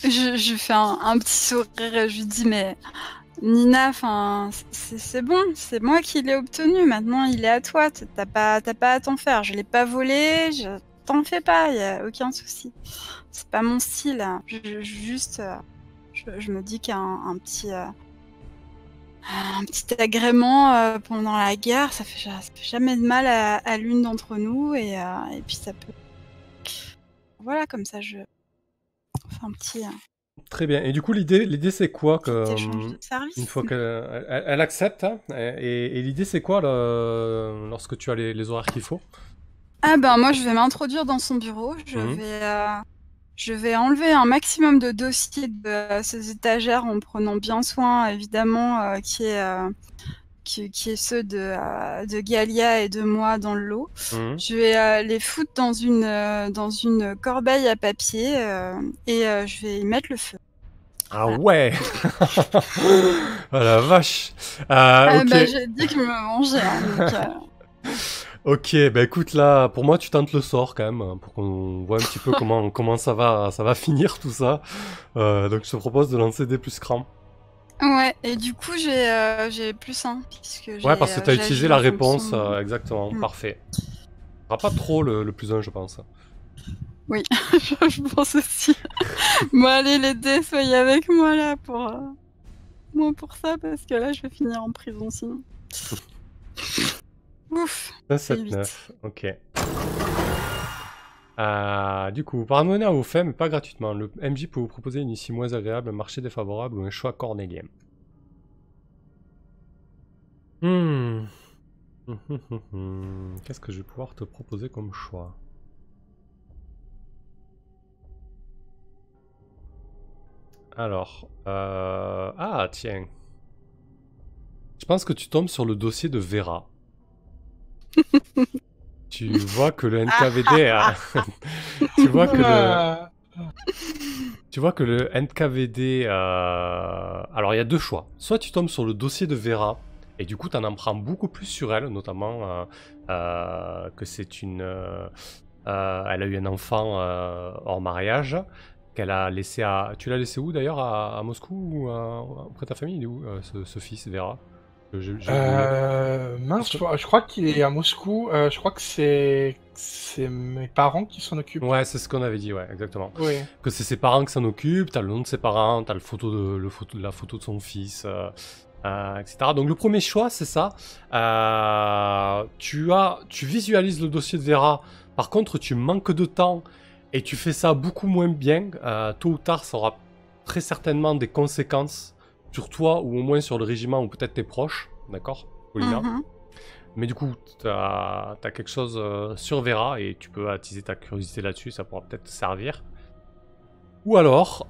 Je fais un petit sourire et je lui dis mais Nina, enfin c'est bon, c'est moi qui l'ai obtenu. Maintenant il est à toi. T'as pas à t'en faire. Je l'ai pas volé. T'en fais pas, y a aucun souci. C'est pas mon style. Je me dis qu'un petit agrément pendant la guerre, ça fait jamais de mal à l'une d'entre nous et puis ça peut. Voilà, comme ça je fais un petit. Très bien. Et du coup, l'idée c'est quoi que une fois qu'elle accepte, hein, et l'idée c'est quoi lorsque tu as les horaires qu'il faut? Ah ben moi je vais m'introduire dans son bureau, je vais enlever un maximum de dossiers de ses étagères en prenant bien soin évidemment qui est ceux de Galia et de moi dans le lot. Je vais les foutre dans une corbeille à papier et je vais y mettre le feu. Ah ouais. Oh la vache. Okay. Bah, j'ai dit que je me mangeais. Hein, donc, Ok, bah écoute, là, pour moi, tu tentes le sort quand même, hein, pour qu'on voit un petit peu comment ça va finir tout ça. Donc je te propose de lancer des plus cran. Ouais, et du coup, j'ai +1, puisque j'ai. Ouais, parce que tu as j'ai utilisé agi la en réponse, fonction- exactement, Mm. parfait. Tu n'auras pas trop le plus 1, je pense. Je pense aussi. Bon, allez, les dés, soyez avec moi là moi pour ça, parce que là, je vais finir en prison sinon. Ouf. 1, 7, 8. 9, ok. Du coup, pardonnez à vos faits, mais pas gratuitement. Le MJ peut vous proposer une issue moins agréable, un marché défavorable ou un choix cornélien. Qu'est-ce que je vais pouvoir te proposer comme choix? Alors, ah tiens. Je pense que tu tombes sur le dossier de Vera. Tu vois que le NKVD a... tu vois que le... Tu vois que le NKVD... Alors, il y a deux choix. Soit tu tombes sur le dossier de Vera, et du coup, tu en apprends beaucoup plus sur elle, notamment que c'est une... elle a eu un enfant hors mariage, qu'elle a laissé à... Tu l'as laissé où d'ailleurs? À Moscou ou auprès de ta famille? Il est où ce fils, Vera? J'ai oublié. Mince, je crois qu'il est à Moscou. Je crois que c'est mes parents qui s'en occupent. Ouais, c'est ce qu'on avait dit, ouais, exactement. Oui. Que c'est ses parents qui s'en occupent, t'as le nom de ses parents, t'as la photo de son fils, etc. Donc le premier choix, c'est ça. Tu visualises le dossier de Vera, par contre tu manques de temps et tu fais ça beaucoup moins bien. Tôt ou tard, ça aura très certainement des conséquences sur toi ou au moins sur le régiment ou peut-être tes proches, d'accord, Paulina? Mhm. Mais du coup, t'as quelque chose sur Vera et tu peux attiser ta curiosité là-dessus, ça pourra peut-être te servir. Ou alors,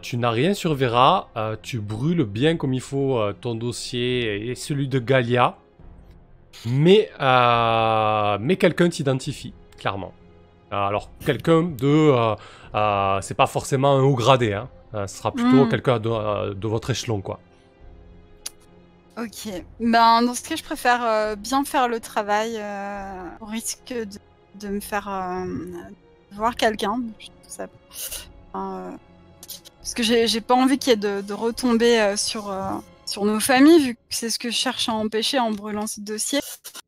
tu n'as rien sur Vera, tu brûles bien comme il faut ton dossier et celui de Galia, mais quelqu'un t'identifie, clairement. Alors, quelqu'un de... c'est pas forcément un haut gradé, hein. Ce sera plutôt quelqu'un de votre échelon, quoi. Ok. Ben, dans ce cas, je préfère bien faire le travail au risque de me faire voir quelqu'un. Ça... parce que j'ai pas envie qu'il y ait de retomber sur nos familles, vu que c'est ce que je cherche à empêcher en brûlant ce dossier.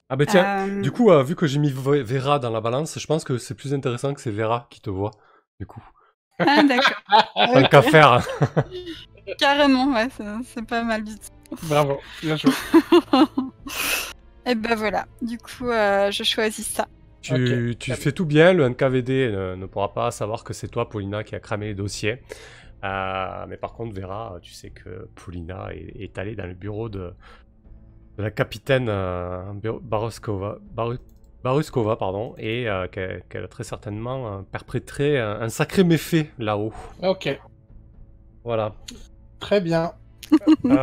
Ah bah tiens, du coup, vu que j'ai mis Vera dans la balance, je pense que c'est plus intéressant que c'est Vera qui te voit, du coup. Ah d'accord. Tant qu'à faire. Carrément, ouais, c'est pas mal du tout. Bravo, bien joué. Et ben voilà, du coup, je choisis ça. Tu fais tout bien, le NKVD ne pourra pas savoir que c'est toi, Paulina, qui a cramé les dossiers. Mais par contre, Vera, tu sais que Paulina est allée dans le bureau de la capitaine Baruskova, pardon, et qu'elle a très certainement perpétré un sacré méfait là-haut. Ok, Voilà. très bien. Donc,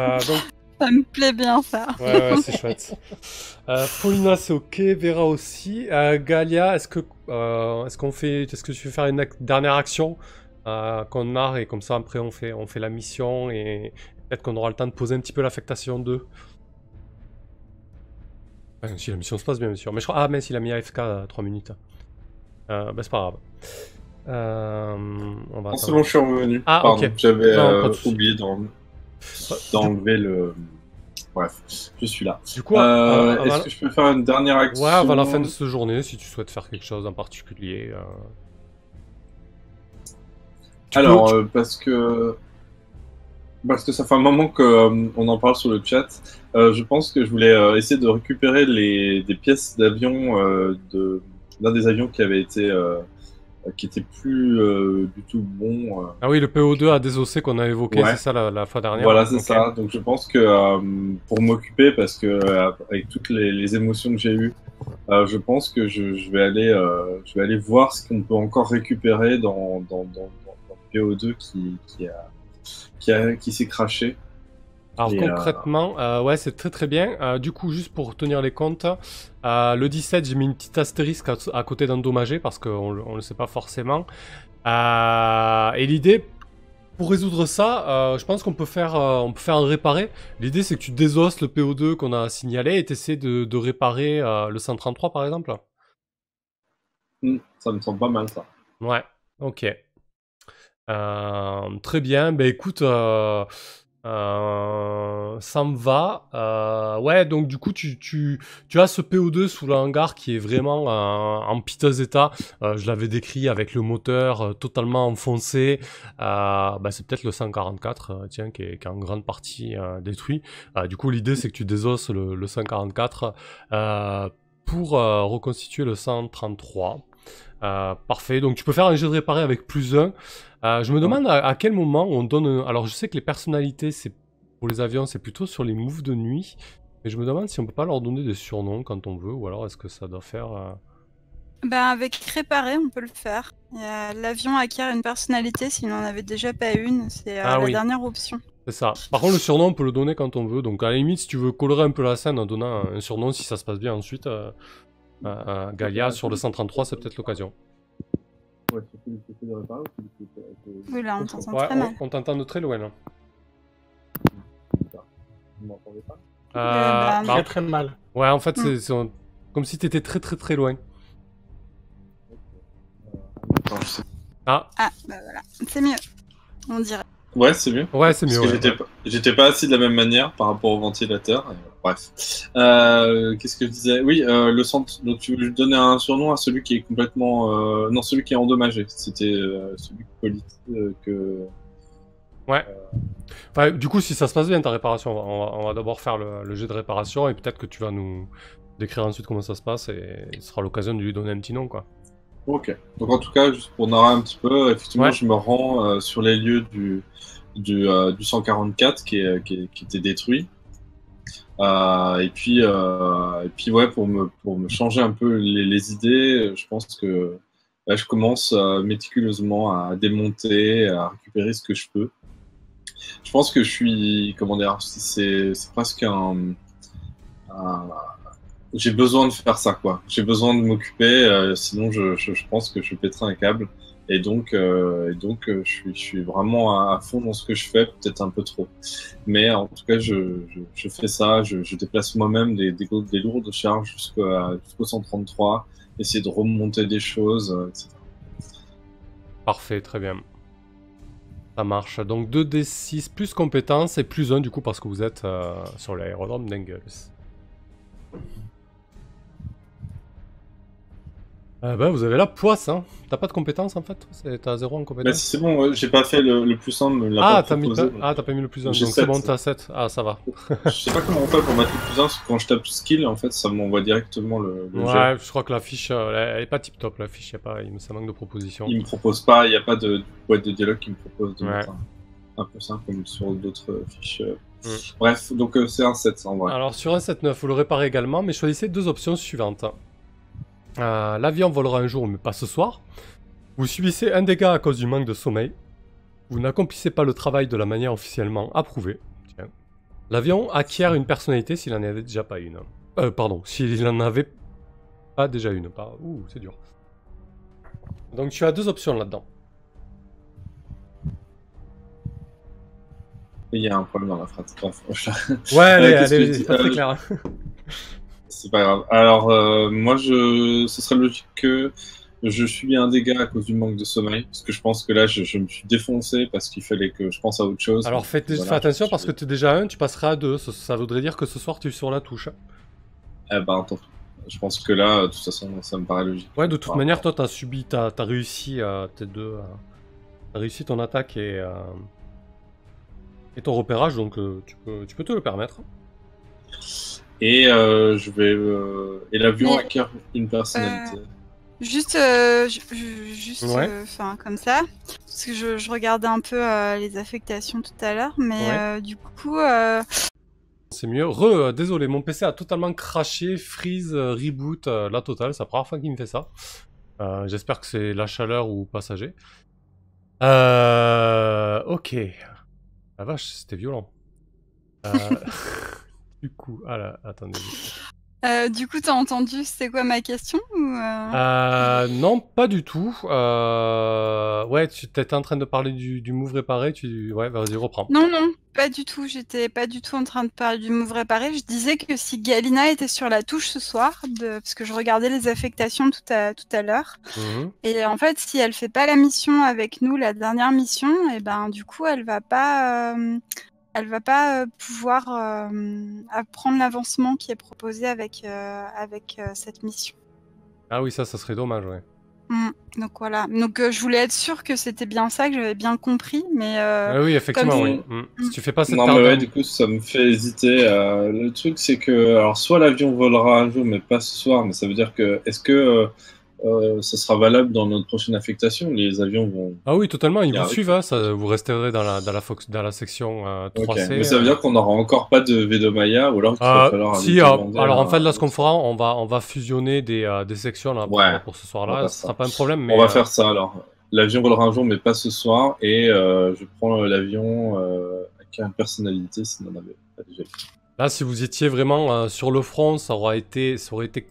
Ça me plaît bien, ça. ouais, c'est chouette. Paulina, c'est ok. Vera aussi. Galia, est-ce que tu veux faire une dernière action qu'on a et comme ça après on fait la mission et peut-être qu'on aura le temps de poser un petit peu l'affectation 2. Si la mission se passe bien sûr. Mais je crois mais s'il a mis AFK 3 minutes. Bah c'est pas grave. On va C'est bon, je suis revenu. Ah, pardon, ok. j'avais Non, pas de souci. oublié d'enlever le. Bref, je suis là. Du coup, est-ce que je peux faire une dernière action? Ouais, avant la fin de cette journée, si tu souhaites faire quelque chose en particulier. Alors, parce que ça fait un moment qu'on en parle sur le chat, je pense que je voulais essayer de récupérer des pièces d'avion d'un des avions qui avait été qui était plus du tout bon. Ah oui, le PO2 à désossé qu'on a évoqué, Ouais. c'est ça la fois dernière. Voilà, c'est Ok. ça. Donc je pense que pour m'occuper, parce que avec toutes les émotions que j'ai eues, je pense que je vais aller voir ce qu'on peut encore récupérer dans le PO2 qui s'est craché. Alors Et, concrètement, ouais, c'est très très bien. Du coup, juste pour tenir les comptes, le 17, j'ai mis une petite astérisque à côté d'endommagé parce qu'on le sait pas forcément. Et l'idée, Pour résoudre ça, je pense qu'on peut faire un réparé. L'idée, c'est que tu désosses le PO2 qu'on a signalé et t'essaies de réparer le 133, par exemple. Ça me semble pas mal, ça. Ouais, ok. Très bien, ben écoute, ça me va. Ouais, donc du coup, tu as ce PO2 sous le hangar qui est vraiment en piteux état. Je l'avais décrit avec le moteur totalement enfoncé. Bah, c'est peut-être le 144, tiens, qui est en grande partie détruit. Du coup, l'idée, c'est que tu désosses le 144 pour reconstituer le 133. Parfait, donc tu peux faire un jet de réparé avec +1. Je me demande à quel moment on donne... Alors je sais que les personnalités, pour les avions, c'est plutôt sur les moves de nuit. Mais je me demande si on peut pas leur donner des surnoms quand on veut, ou alors est-ce que ça doit faire... Ben, avec réparer, on peut le faire. L'avion acquiert une personnalité s'il n'en avait déjà pas une. C'est Ah la oui. dernière option. C'est ça. Par contre, le surnom, on peut le donner quand on veut. Donc à la limite, si tu veux colorer un peu la scène en donnant un surnom, si ça se passe bien ensuite, Galia sur le 133, c'est peut-être l'occasion. Ouais, c'est celui qui fait de réparer ou celui qui fait... Oui, là, on t'entend Ouais, très mal. on t'entend de très loin là. Vous m'entendez pas? Bah, bah, Très très mal. ouais, en fait, c'est comme si t'étais très très très loin. Attends, je sais. Ah, bah voilà. C'est mieux, on dirait. Ouais, c'est mieux. Ouais, c'est mieux. Parce que Ouais. j'étais pas assis de la même manière par rapport au ventilateur. Bref. Qu'est-ce que je disais? Oui, le centre. Donc tu veux donner un surnom à celui qui est complètement. Non, celui qui est endommagé. C'était celui que. Ouais. Enfin, du coup, si ça se passe bien ta réparation, on va d'abord faire le jet de réparation et peut-être que tu vas nous décrire ensuite comment ça se passe et ce sera l'occasion de lui donner un petit nom, quoi. Ok. Donc en tout cas, juste pour narrer un petit peu, effectivement, Ouais. je me rends sur les lieux du 144 qui était détruit. Et puis ouais, pour me changer un peu les idées, je pense que là, je commence méticuleusement à démonter, à récupérer ce que je peux. Je pense que je suis, comment dire, c'est presque j'ai besoin de faire ça, quoi. J'ai besoin de m'occuper, sinon je pense que je pèterai un câble. Et donc je suis vraiment à fond dans ce que je fais, peut-être un peu trop. Mais en tout cas, je fais ça, je déplace moi-même des lourdes charges jusqu'au 133, essayer de remonter des choses, etc. Parfait, très bien. Ça marche. Donc 2d6 plus compétences et plus 1 du coup parce que vous êtes sur l'aérodrome d'Engels. Bah, vous avez la poisse, hein. T'as pas de compétences en fait? T'as 0 en Mais compétences? c'est bon, j'ai pas fait le plus simple, me l'a pas proposé. T'as pas mis le plus 1, J'ai donc c'est 7. bon, t'as 7. Ah, ça va. Je sais pas comment on fait pour mettre le plus 1, parce que quand je tape skill, en fait, ça m'envoie directement le jet. Ouais, je crois que la fiche, elle est pas tip top, la fiche, ça manque de propositions. Il me propose pas, il n'y a pas de boîte de dialogue qui me propose de Ouais. mettre un peu simple comme sur d'autres fiches. Bref, donc c'est un 7 en vrai. Alors sur un 7-9, vous le réparez également, mais choisissez deux options suivantes. L'avion volera un jour, mais pas ce soir. Vous subissez un dégât à cause du manque de sommeil. Vous n'accomplissez pas le travail de la manière officiellement approuvée. Tiens. L'avion acquiert une personnalité s'il n'en avait déjà pas une. Pardon, s'il n'en avait pas déjà une. Ouh, c'est dur. Donc tu as deux options là-dedans. Il y a un problème dans la phrase. Bref, Ouais, allez, qu'est-ce que je c'est dis pas très clair. C'est pas grave. Alors, moi, ce serait logique que je subis un dégât à cause du manque de sommeil, parce que je pense que là, je me suis défoncé parce qu'il fallait que je pense à autre chose. Alors fais attention parce que tu es déjà à 1, tu passeras à 2. Ça voudrait dire que ce soir tu es sur la touche. Eh ben, attends. Je pense que là, de toute façon, ça me paraît logique. Ouais, de toute manière, toi, t'as réussi tes deux. T'as réussi ton attaque et ton repérage, donc tu peux te le permettre. Et et l'avion acquiert une personnalité. Juste, Ouais. comme ça, parce que je regardais un peu les affectations tout à l'heure, mais du coup, C'est mieux. Désolé, mon PC a totalement craché, freeze, reboot, la totale. C'est la première fois qu'il me fait ça. J'espère que c'est la chaleur ou passager. Ok. La vache, c'était violent. Du coup, attendez. Du coup, t'as entendu c'était quoi ma question ou Non, pas du tout. Ouais, tu étais en train de parler du move réparé. Ouais, vas-y, reprends. Non, non, pas du tout. J'étais pas du tout en train de parler du move réparé. Je disais que si Galina était sur la touche ce soir, parce que je regardais les affectations tout à l'heure, et en fait, si elle fait pas la mission avec nous, la dernière mission, et ben du coup, elle va pas pouvoir apprendre l'avancement qui est proposé avec cette mission. Ah oui, ça serait dommage, ouais. Donc voilà. Donc je voulais être sûre que c'était bien ça, que j'avais bien compris, mais Ah oui, effectivement, comme oui. Si tu fais pas cette Non, paire mais ouais, d'armes- du coup, ça me fait hésiter. Le truc, c'est que, alors, soit l'avion volera un jour, mais pas ce soir, mais ça veut dire que, est-ce que ça sera valable dans notre prochaine affectation? Les avions vont. Ah oui, totalement, ils y vous arriver. suivent, hein, ça, vous resterez dans la section Ok, 3C. mais ça veut dire qu'on n'aura encore pas de Vedomaya, ou alors qu'il va falloir Si, aller demander alors en à- fait, là, ce qu'on fera, on va fusionner des sections là, Ouais, pour ce on va soir-là. faire Ce ça. sera pas un problème, On mais va faire ça alors. L'avion volera un jour, mais pas ce soir, et je prends l'avion avec une personnalité, s'il n'en avait pas déjà. là, si vous étiez vraiment sur le front, ça aurait été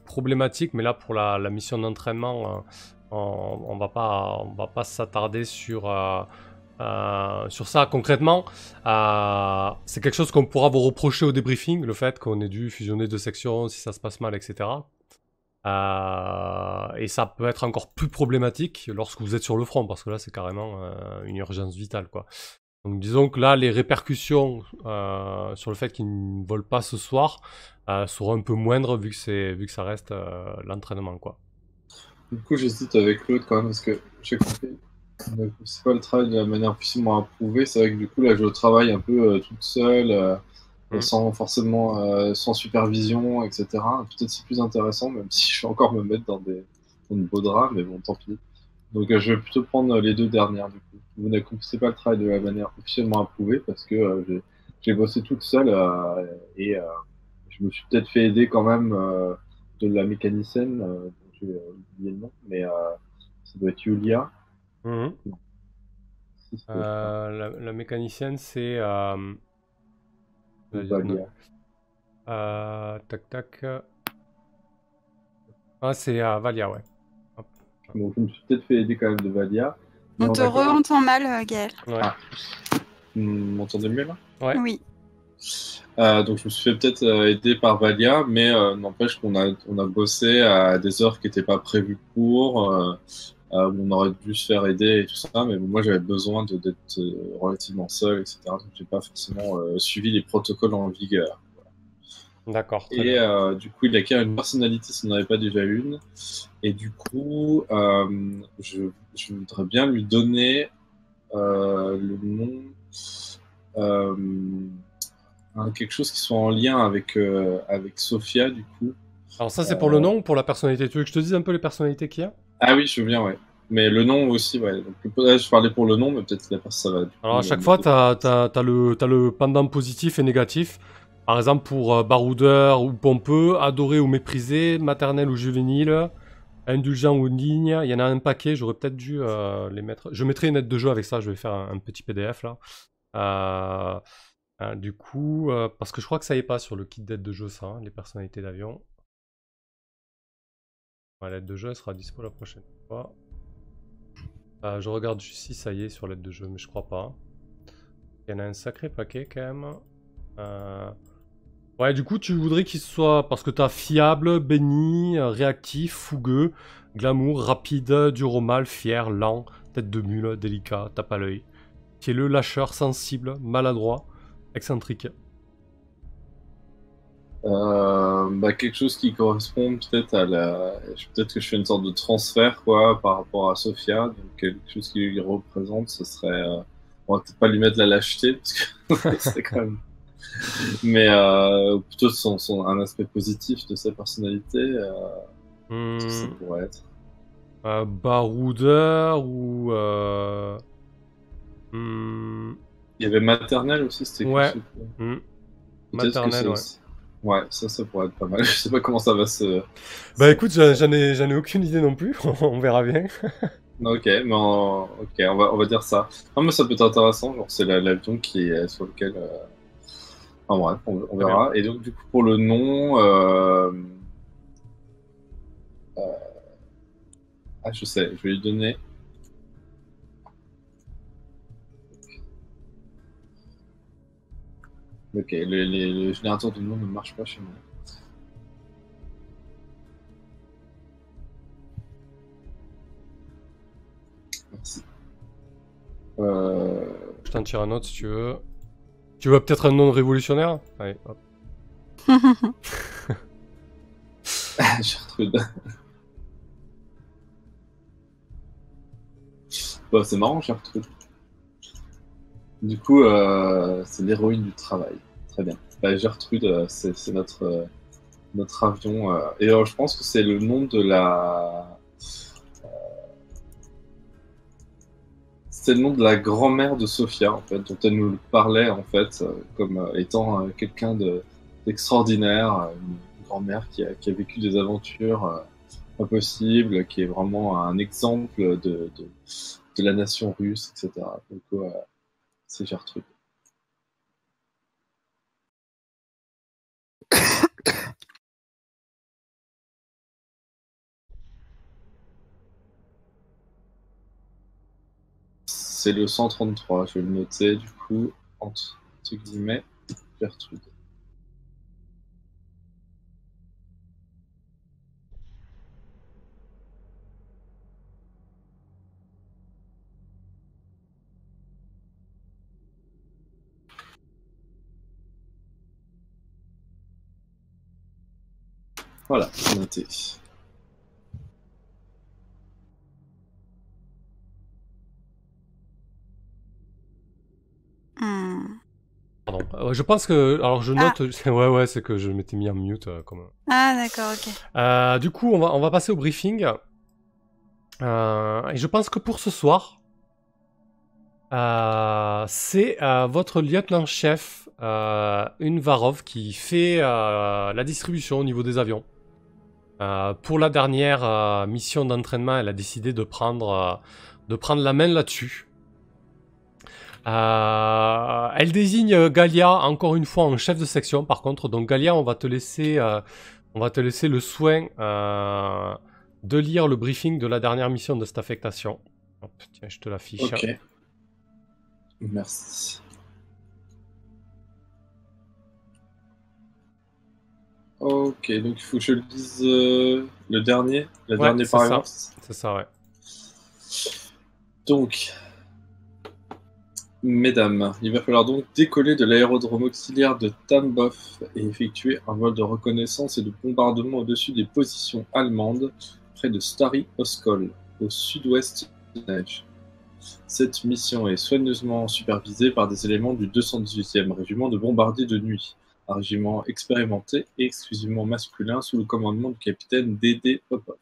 problématique. Mais là, pour la mission d'entraînement, on va pas s'attarder sur ça. Concrètement, c'est quelque chose qu'on pourra vous reprocher au débriefing, le fait qu'on ait dû fusionner deux sections, si ça se passe mal, etc. Et ça peut être encore plus problématique lorsque vous êtes sur le front, parce que là, c'est carrément une urgence vitale, quoi. Donc disons que là, les répercussions sur le fait qu'ils ne volent pas ce soir seront un peu moindres vu que ça reste l'entraînement, quoi. Du coup, j'hésite avec l'autre quand même, parce que j'ai compris. C'est pas le travail de la manière officiellement approuvée. C'est vrai que du coup, là, je travaille un peu toute seule, sans forcément, sans supervision, etc. Peut-être c'est plus intéressant, même si je vais encore me mettre dans de beaux draps, mais bon, tant pis. Donc, je vais plutôt prendre les deux dernières, du coup. Vous n'accomplissez pas le travail de la manière officiellement approuvée, parce que j'ai bossé toute seule, et je me suis peut-être fait aider quand même de la mécanicienne, dont j'ai oublié le nom, mais ça doit être Yulia. Si ça doit être ça. La mécanicienne, c'est... Ou Valia. tac tac. Ah, c'est Valia, ouais. Hop. Donc, je me suis peut-être fait aider quand même de Valia. on te re-entend mal, Gaël. Ouais. Ah. Vous m'entendez mieux là? Ouais. Oui. Donc je me suis fait peut-être aider par Valia, mais n'empêche qu'on a bossé à des heures qui n'étaient pas prévues pour, où on aurait dû se faire aider et tout ça, mais bon, moi j'avais besoin d'être relativement seul, etc. Donc j'ai pas forcément suivi les protocoles en vigueur. D'accord. très Et bien. du coup il acquiert une personnalité s'il n'en avait pas déjà une, et du coup je voudrais bien lui donner le nom... quelque chose qui soit en lien avec Sophia, du coup. Alors ça, c'est pour le nom ou pour la personnalité? Tu veux que je te dise un peu les personnalités qu'il y a? Ah oui, je veux bien, ouais. Mais le nom aussi, ouais. Donc, là, je parlais pour le nom, mais peut-être que ça va. Alors à chaque fois, t'as le pendant positif et négatif. Par exemple, pour baroudeur ou pompeux, adoré ou méprisé, maternel ou juvénile, indulgent ou indigne, il y en a un paquet, j'aurais peut-être dû les mettre. Je mettrai une aide de jeu avec ça, je vais faire un petit PDF là. Du coup, parce que je crois que ça y est pas sur le kit d'aide de jeu, ça, hein, les personnalités d'avion. Ouais, l'aide de jeu, elle sera dispo la prochaine fois. Je regarde juste si ça y est sur l'aide de jeu, mais je crois pas. Il y en a un sacré paquet quand même. Ouais, du coup, tu voudrais qu'il soit, parce que t'as fiable, béni, réactif, fougueux, glamour, rapide, dur au mal, fier, lent, tête de mule, délicat, tape à l'œil. Qui est le lâcheur, sensible, maladroit, excentrique. Quelque chose qui correspond peut-être à la. Peut-être que je fais une sorte de transfert, quoi, par rapport à Sophia. Donc, quelque chose qui lui représente, ce serait. On va peut-être pas lui mettre la lâcheté, parce que c'est quand même. Mais plutôt un aspect positif de sa personnalité. Qu'est-ce que ça pourrait être? Baroudeur ou... Il y avait maternelle aussi, c'était ouais. Maternelle, ouais. Ouais, ça pourrait être pas mal. Je sais pas comment ça va se... Bah écoute, j'en ai aucune idée non plus. On verra bien. Ok, mais on va dire ça. Non, mais ça peut être intéressant. Genre, c'est l'avion qui est sur lequel... Enfin bref, on verra. Et donc, du coup, pour le nom... Ah, je sais, je vais lui donner. Ok, le générateur de nom ne marche pas chez moi. Merci. Je t'en tire un autre si tu veux. Tu veux peut-être un nom révolutionnaire? Allez, hop. Gertrude. Bah, c'est marrant, Gertrude. Du coup, c'est l'héroïne du travail. Très bien. Bah, Gertrude, c'est notre avion. Et je pense que c'est le nom de la. C'est le nom de la grand-mère de Sophia, en fait, dont elle nous parlait, en fait, comme étant quelqu'un d'extraordinaire, une grand-mère qui a vécu des aventures pas possibles, qui est vraiment un exemple de la nation russe, etc. Donc, c'est Gertrude. C'est le 133, je vais le noter, du coup, entre guillemets, Gertrude. Voilà, c'est noté. Pardon. Je pense que... Alors, je note... Ouais, c'est que je m'étais mis en mute. Ah, d'accord, ok. Du coup, on va passer au briefing. Et je pense que pour ce soir, c'est votre lieutenant-chef, Unvarov, qui fait la distribution au niveau des avions. Pour la dernière mission d'entraînement, elle a décidé de prendre la main là-dessus. Elle désigne Galia encore une fois en chef de section. Par contre, donc Galia, on va te laisser le soin de lire le briefing de la dernière mission de cette affectation. Hop, tiens, je te l'affiche. Ok. Merci. Ok, donc il faut que je lise le dernier paragraphe. C'est ça, ouais. Donc, mesdames, il va falloir donc décoller de l'aérodrome auxiliaire de Tambov et effectuer un vol de reconnaissance et de bombardement au-dessus des positions allemandes près de Stary Oskol, au sud-ouest de Neige. Cette mission est soigneusement supervisée par des éléments du 218e régiment de bombardiers de nuit, un régiment expérimenté et exclusivement masculin sous le commandement du capitaine Dédé Popov.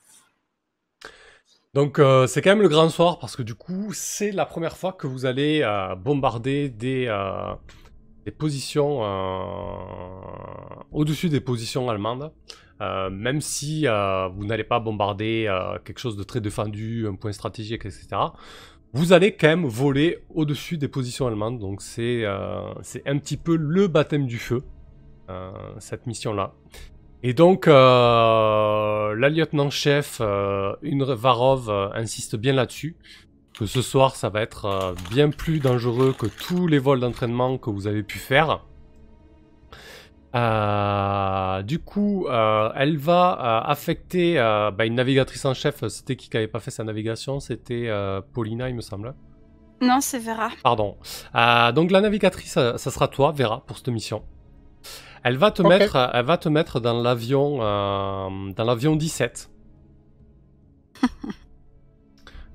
Donc c'est quand même le grand soir parce que du coup c'est la première fois que vous allez bombarder des positions au-dessus des positions allemandes. Même si vous n'allez pas bombarder quelque chose de très défendu, un point stratégique, etc. Vous allez quand même voler au-dessus des positions allemandes. Donc c'est un petit peu le baptême du feu, cette mission-là. Et donc, la lieutenant-chef Unvarov insiste bien là-dessus, que ce soir, ça va être bien plus dangereux que tous les vols d'entraînement que vous avez pu faire. Du coup, elle va affecter une navigatrice en chef. C'était qui n'avait pas fait sa navigation? C'était Paulina, il me semble. Non, c'est Vera. Pardon. Donc la navigatrice, ça sera toi, Vera, pour cette mission. Elle va te mettre dans l'avion 17.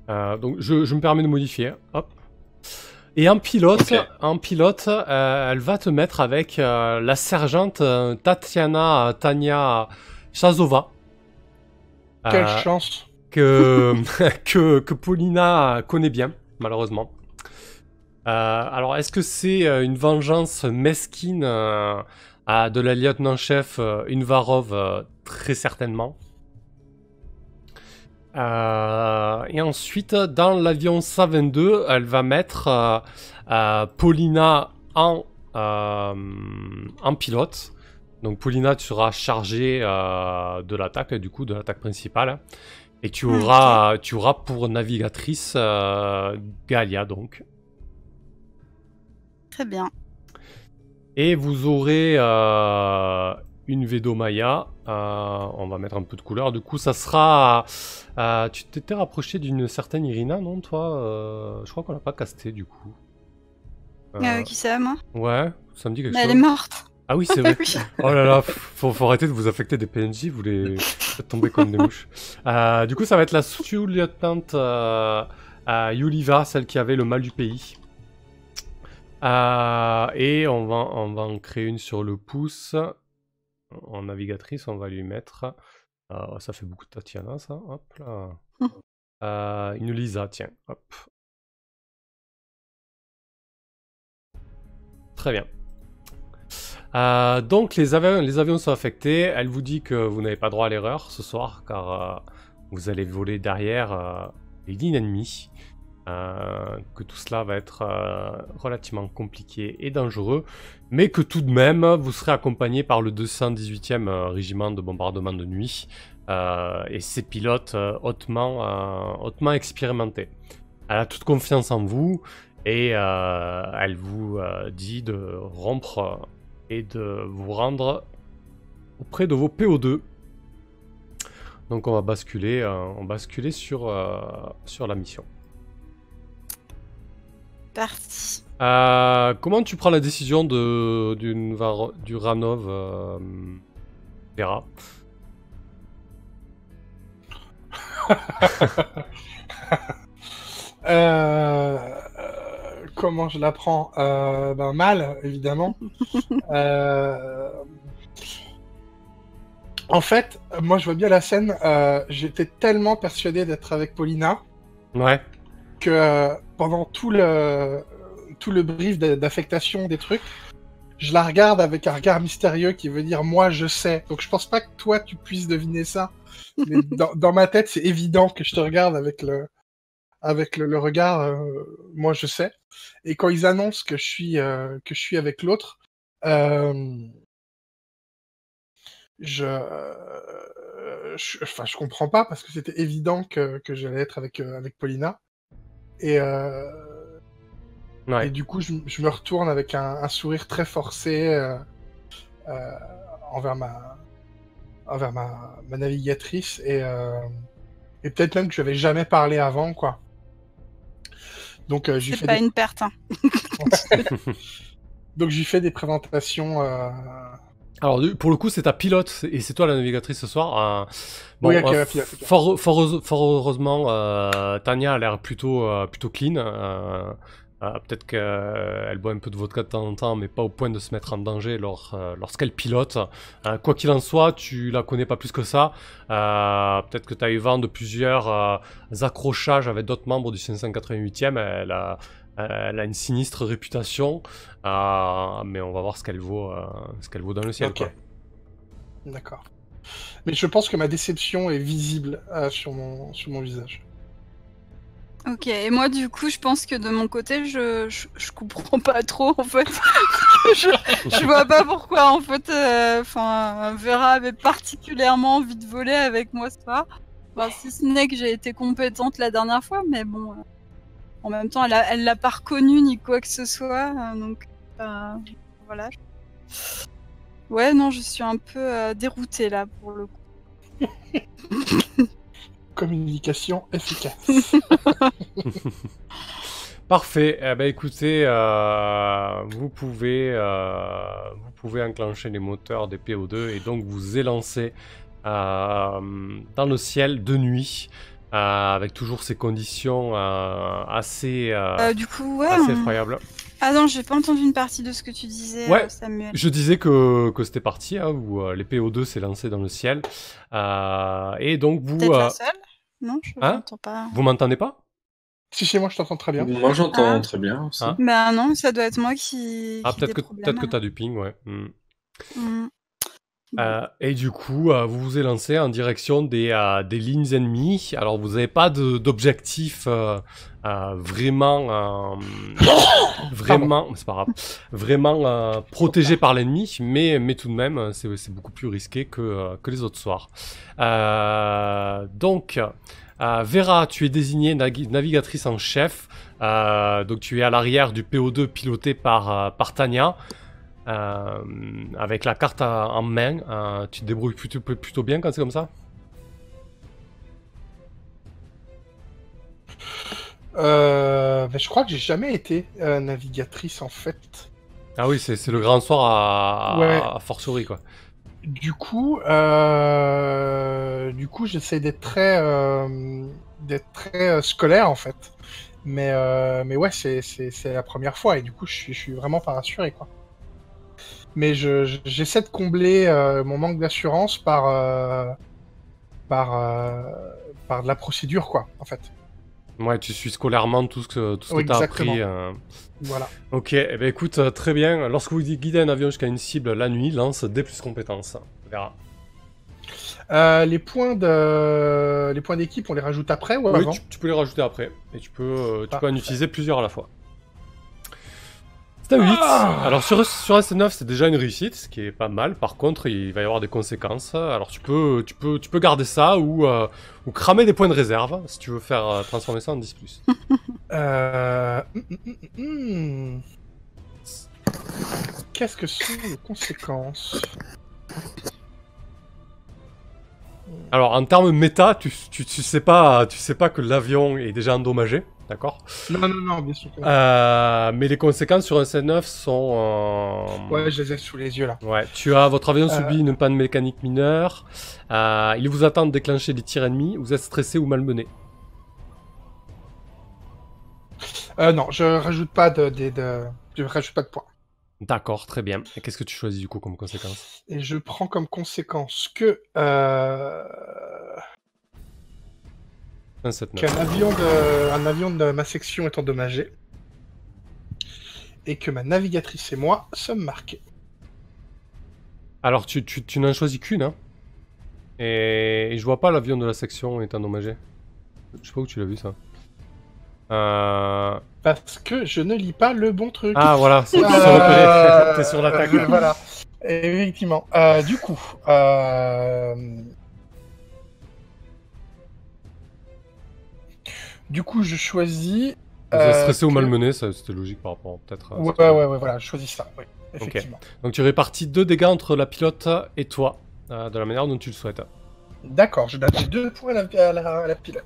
Donc je me permets de modifier. Hop. Et en pilote, elle va te mettre avec la sergente Tania Chazova. Quelle chance. Que Paulina connaît bien, malheureusement. Alors, est-ce que c'est une vengeance mesquine de la lieutenant-chef Unvarov? Très certainement. Et ensuite, dans l'avion SA-22, elle va mettre Paulina en pilote. Donc Paulina, tu seras chargée de l'attaque, du coup, de l'attaque principale. Et tu auras pour navigatrice Galia, donc. Très bien. Et vous aurez une Vedomaya. On va mettre un peu de couleur. Du coup, ça sera... tu t'étais rapproché d'une certaine Irina, non, toi Je crois qu'on l'a pas casté, du coup. Qui c'est, moi? Ouais, ça me dit quelque Mais chose. elle est morte. Ah oui, c'est vrai. Oui. Oh là là, faut arrêter de vous affecter des PNJ, vous les faites tomber comme des mouches. Du coup, ça va être la sous-lieutenant Yuliva, celle qui avait le mal du pays. Et on va en créer une sur le pouce. En navigatrice, on va lui mettre... ça fait beaucoup de Tatiana, ça. Hop là. Une Lisa, tiens. Hop. Très bien. Donc les avions sont affectés. Elle vous dit que vous n'avez pas droit à l'erreur ce soir, car vous allez voler derrière les lignes ennemies. Que tout cela va être relativement compliqué et dangereux, mais que tout de même, vous serez accompagné par le 218e régiment de bombardement de nuit et ses pilotes hautement expérimentés. Elle a toute confiance en vous et elle vous dit de rompre et de vous rendre auprès de vos PO2. Donc on va basculer sur la mission. Parti. Comment tu prends la décision du Ranov Vera? Comment je la prends? Mal, évidemment. En fait, moi je vois bien la scène, j'étais tellement persuadé d'être avec Paulina Ouais. que pendant tout le brief d'affectation des trucs, je la regarde avec un regard mystérieux qui veut dire moi je sais. Donc je pense pas que toi tu puisses deviner ça. Mais dans ma tête, c'est évident que je te regarde avec le regard moi je sais. Et quand ils annoncent que je suis avec l'autre, je comprends pas parce que c'était évident que j'allais être avec Paulina. Et Ouais. du coup, je me retourne avec un sourire très forcé envers ma navigatrice et peut-être même que je n'avais jamais parlé avant, quoi. Donc, c'est pas une perte, hein. Donc, j'ai fait des présentations. Alors, pour le coup, c'est ta pilote et c'est toi la navigatrice ce soir. Bon, oui, okay, pilote. Fort heureusement, Tania a l'air plutôt clean. Peut-être qu'elle boit un peu de vodka de temps en temps, mais pas au point de se mettre en danger lorsqu'elle pilote. Quoi qu'il en soit, tu la connais pas plus que ça. Peut-être que tu as eu vent de plusieurs accrochages avec d'autres membres du 588e. Elle a une sinistre réputation, mais on va voir ce qu'elle vaut dans le ciel. Okay. Quoi. D'accord. Mais je pense que ma déception est visible sur mon visage. Ok, et moi du coup je pense que de mon côté je comprends pas trop en fait. je vois pas pourquoi en fait Vera avait particulièrement envie de voler avec moi ce soir. Enfin, si ce n'est que j'ai été compétente la dernière fois, mais bon, en même temps elle l'a pas reconnu ni quoi que ce soit, donc voilà. Ouais, non, je suis un peu déroutée là pour le coup. Communication efficace. Parfait. Eh ben, écoutez, vous pouvez enclencher les moteurs des PO2 et donc vous élancer dans le ciel de nuit avec toujours ces conditions assez effroyables. Ah non, j'ai pas entendu une partie de ce que tu disais, ouais, Samuel. Je disais que c'était parti, où les PO2 s'est lancé dans le ciel. Et donc vous... Peut-être la seule ? Non, je m'entends pas. Vous m'entendez pas ? Si, moi je t'entends très bien. Moi j'entends très bien aussi. Bah non, ça doit être moi qui... peut-être que t'as du ping, ouais. Et du coup, vous vous élancez en direction des lignes ennemies. Alors, vous n'avez pas d'objectif vraiment, c'est pas grave, vraiment protégé par l'ennemi, mais tout de même, c'est beaucoup plus risqué que les autres soirs. Donc, Vera, tu es désignée navigatrice en chef. Donc, tu es à l'arrière du PO2 piloté par Tania. Avec la carte en main, tu te débrouilles plutôt bien quand c'est comme ça? Je crois que j'ai jamais été navigatrice en fait. Ah oui, c'est le grand soir à fortiori, quoi. Du coup, j'essaie d'être très scolaire en fait. Mais ouais, c'est la première fois et du coup, je suis vraiment pas rassuré, quoi. Mais j'essaie de combler mon manque d'assurance par de la procédure, quoi, en fait. Ouais, tu suis scolairement tout ce que tu as appris. Voilà. Ok, eh ben écoute, très bien. Lorsque vous guidez un avion jusqu'à une cible la nuit, lance des plus compétences. On verra. Les points d'équipe, on les rajoute après ou avant? Oui, tu peux les rajouter après. Et tu peux en utiliser plusieurs à la fois. C'est un 8. Alors sur ST9, c'est déjà une réussite, ce qui est pas mal. Par contre, il va y avoir des conséquences. Alors tu peux garder ça ou cramer des points de réserve si tu veux faire transformer ça en 10+. Qu'est-ce que sont les conséquences? Alors en termes méta, tu sais pas que l'avion est déjà endommagé, d'accord? Non, bien sûr que non. Mais les conséquences sur un ST9 sont... Ouais, je les ai sous les yeux là. Ouais, votre avion subit une panne mécanique mineure. Il vous attend de déclencher des tirs ennemis. Vous êtes stressé ou malmené? Non, je rajoute pas de points. D'accord, très bien. Et qu'est-ce que tu choisis du coup comme conséquence? Et je prends comme conséquence que qu'un avion de ma section est endommagé et que ma navigatrice et moi sommes marqués. Alors tu n'en choisis qu'une, hein? Et je vois pas l'avion de la section est endommagé. Je sais pas où tu l'as vu ça. Parce que je ne lis pas le bon truc. Ah voilà, c'est repéré. T'es sur l'attaque. Voilà, effectivement. Du coup, je choisis. Vous êtes stressé ou malmené, c'était logique par rapport peut-être. Ouais, voilà, je choisis ça. Oui, effectivement. Okay. Donc tu répartis 2 dégâts entre la pilote et toi, de la manière dont tu le souhaites. D'accord, je donne 2 points à la pilote.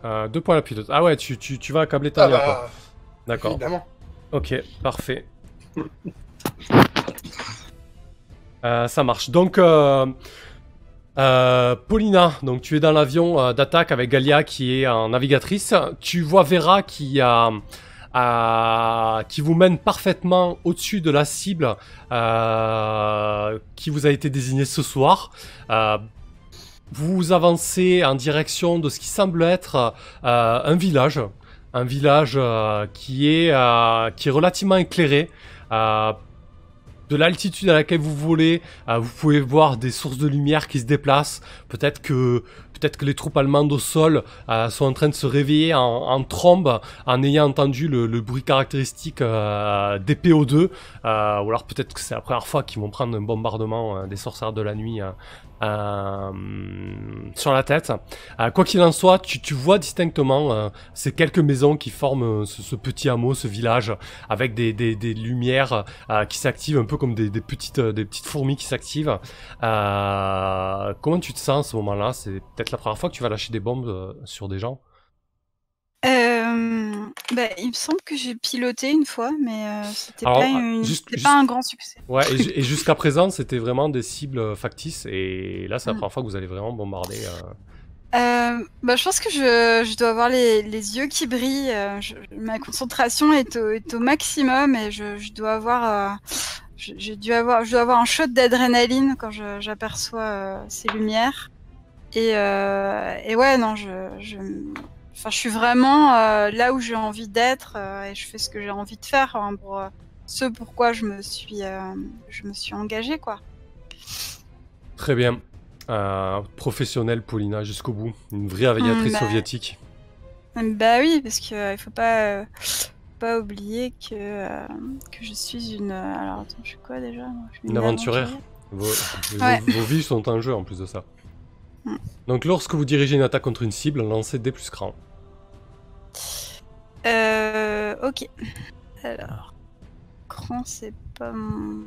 « 2 points à la pilote. Ah ouais, tu vas accabler Tania, quoi. D'accord. Évidemment. Ok, parfait. Ça marche. Donc, Paulina, donc tu es dans l'avion d'attaque avec Galia qui est en navigatrice. Tu vois Vera qui vous mène parfaitement au-dessus de la cible qui vous a été désignée ce soir. Vous avancez en direction de ce qui semble être un village qui est relativement éclairé. De l'altitude à laquelle vous volez, vous pouvez voir des sources de lumière qui se déplacent. Peut-être que les troupes allemandes au sol sont en train de se réveiller en trombe en ayant entendu le bruit caractéristique des PO2. Ou alors peut-être que c'est la première fois qu'ils vont prendre un bombardement des sorcières de la nuit sur la tête. Quoi qu'il en soit, tu vois distinctement ces quelques maisons qui forment ce petit hameau, ce village, avec des lumières qui s'activent un peu comme des petites fourmis qui s'activent. Comment tu te sens à ce moment-là? C'est peut-être la première fois que tu vas lâcher des bombes sur des gens? Il me semble que j'ai piloté une fois, mais c'était pas un grand succès. Ouais, et jusqu'à présent, c'était vraiment des cibles factices, et là, c'est la première fois que vous allez vraiment bombarder. Je pense que je dois avoir les yeux qui brillent. Ma concentration est au maximum, et je dois avoir un shot d'adrénaline quand j'aperçois ces lumières. Et ouais, non, Enfin, je suis vraiment là où j'ai envie d'être et je fais ce que j'ai envie de faire hein, pour ce pourquoi je me suis engagée, quoi. Très bien. Professionnelle, Paulina, jusqu'au bout. Une vraie aviatrice soviétique. Bah oui, parce que il faut pas oublier que je suis une. Alors attends, je suis quoi déjà? Je suis une aventurière. Vos vies sont en jeu en plus de ça. Donc lorsque vous dirigez une attaque contre une cible, lancez D plus cran. Ok. Alors, cran, c'est pas mon.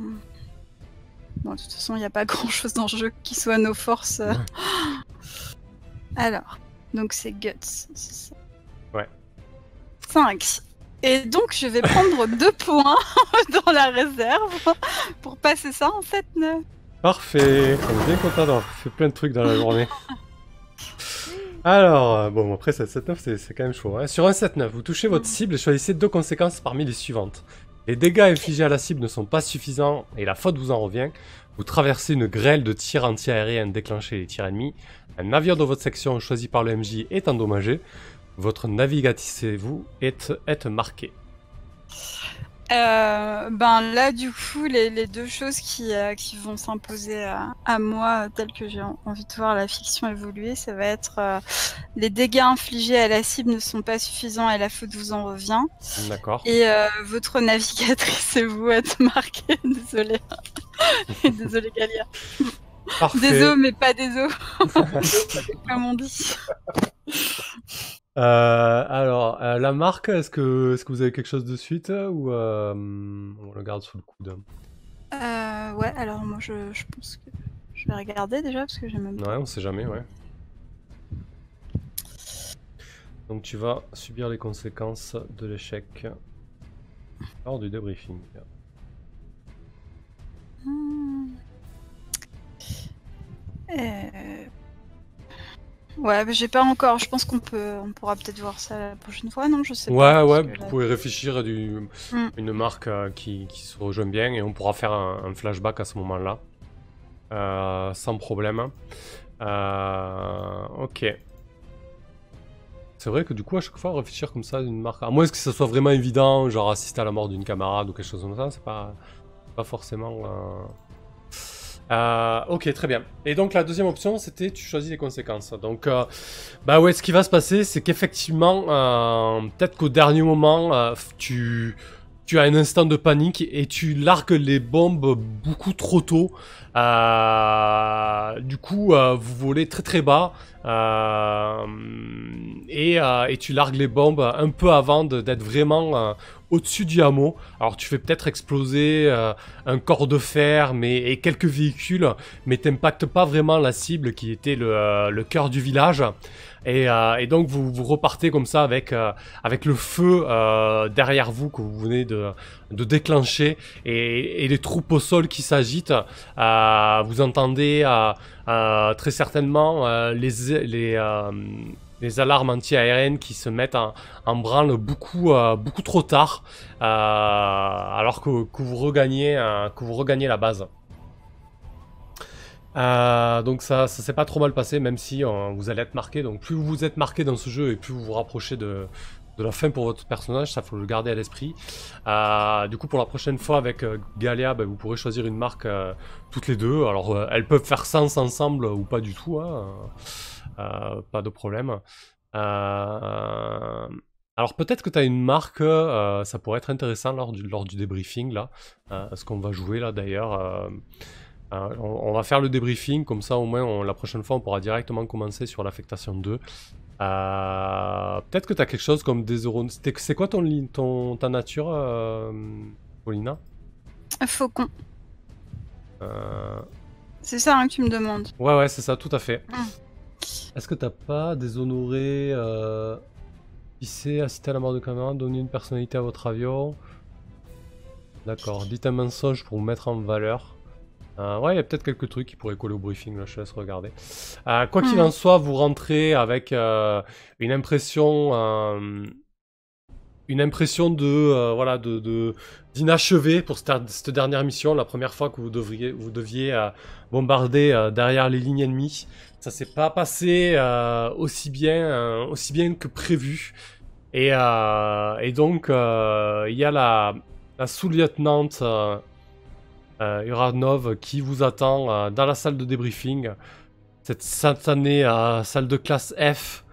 Bon, de toute façon, il n'y a pas grand chose dans le jeu qui soit nos forces. Alors, donc c'est Guts. C'est ça. Ouais. 5. Et donc, je vais prendre 2 points dans la réserve pour passer ça en 7-9. Parfait. On est bien content d'avoir fait plein de trucs dans la journée. Alors, bon, après, 7-9, c'est quand même chaud. Hein. Sur un 7-9, vous touchez votre cible et choisissez 2 conséquences parmi les suivantes. Les dégâts infligés à la cible ne sont pas suffisants et la faute vous en revient. Vous traversez une grêle de tirs anti-aériens déclenchés les tirs ennemis. Un navire de votre section choisi par le MJ est endommagé. Votre navigatrice-vous est marqué. Ben là, du coup, les 2 choses qui vont s'imposer à moi, telles que j'ai envie de voir la fiction évoluer, ça va être les dégâts infligés à la cible ne sont pas suffisants et la faute vous en revient. D'accord. Et votre navigatrice et vous êtes marqué. Désolé. Désolé, Galia. Parfait. Désolé, mais pas désolé. Comme on dit. Alors, la marque, est-ce que vous avez quelque chose de suite ou on le garde sous le coude? Ouais, alors moi je pense que je vais regarder déjà parce que j'ai même pas. Ouais, on sait jamais, ouais. Donc tu vas subir les conséquences de l'échec lors du débriefing. Ouais, mais j'ai pas encore. Je pense qu'on pourra peut-être voir ça la prochaine fois, non? Je sais pas. Ouais, vous pouvez réfléchir à une marque qui se rejoint bien et on pourra faire un flashback à ce moment-là. Sans problème. Ok. C'est vrai que du coup, à chaque fois, réfléchir comme ça à une marque, à moins que ça soit vraiment évident, genre assister à la mort d'une camarade ou quelque chose comme ça, c'est pas forcément... ok, très bien. Et donc la deuxième option, c'était tu choisis les conséquences. Donc, bah ouais, ce qui va se passer, c'est qu'effectivement, peut-être qu'au dernier moment, tu as un instant de panique et tu largues les bombes beaucoup trop tôt. Du coup, vous volez très très bas et tu largues les bombes un peu avant d'être vraiment au-dessus du hameau. Alors tu fais peut-être exploser un corps de fer et quelques véhicules, mais t'impactes pas vraiment la cible qui était le cœur du village. Et donc vous repartez comme ça avec le feu derrière vous que vous venez de déclencher et les troupes au sol qui s'agitent. Vous entendez très certainement les alarmes anti-aériennes qui se mettent en branle beaucoup trop tard, alors que vous regagnez la base. Donc ça s'est pas trop mal passé, même si vous allez être marqué. Donc plus vous êtes marqué dans ce jeu et plus vous vous rapprochez de la fin pour votre personnage, ça faut le garder à l'esprit. Du coup pour la prochaine fois avec Galia, vous pourrez choisir une marque toutes les deux. Alors elles peuvent faire sens ensemble ou pas du tout, hein. Pas de problème. Alors peut-être que tu as une marque, ça pourrait être intéressant lors du débriefing là, ce qu'on va jouer là d'ailleurs. On va faire le débriefing, comme ça au moins la prochaine fois on pourra directement commencer sur l'affectation 2. Peut-être que tu as quelque chose comme des euros. C'est quoi ta nature, Paulina? Faucon. C'est ça hein, que tu me demandes. Ouais, c'est ça, tout à fait. Est-ce que t'as pas déshonoré, pisser, assister à la mort de camarade, donner une personnalité à votre avion? D'accord, dites un mensonge pour vous mettre en valeur. Ouais, il y a peut-être quelques trucs qui pourraient coller au briefing, là, je te laisse regarder. Quoi qu'il en soit, vous rentrez avec une impression une impression de voilà d'inachevé pour cette dernière mission, la première fois que vous deviez bombarder derrière les lignes ennemies. Ça s'est pas passé aussi bien que prévu. Et donc il y a la sous-lieutenante Uranov qui vous attend dans la salle de débriefing. Cette satanée salle de classe F,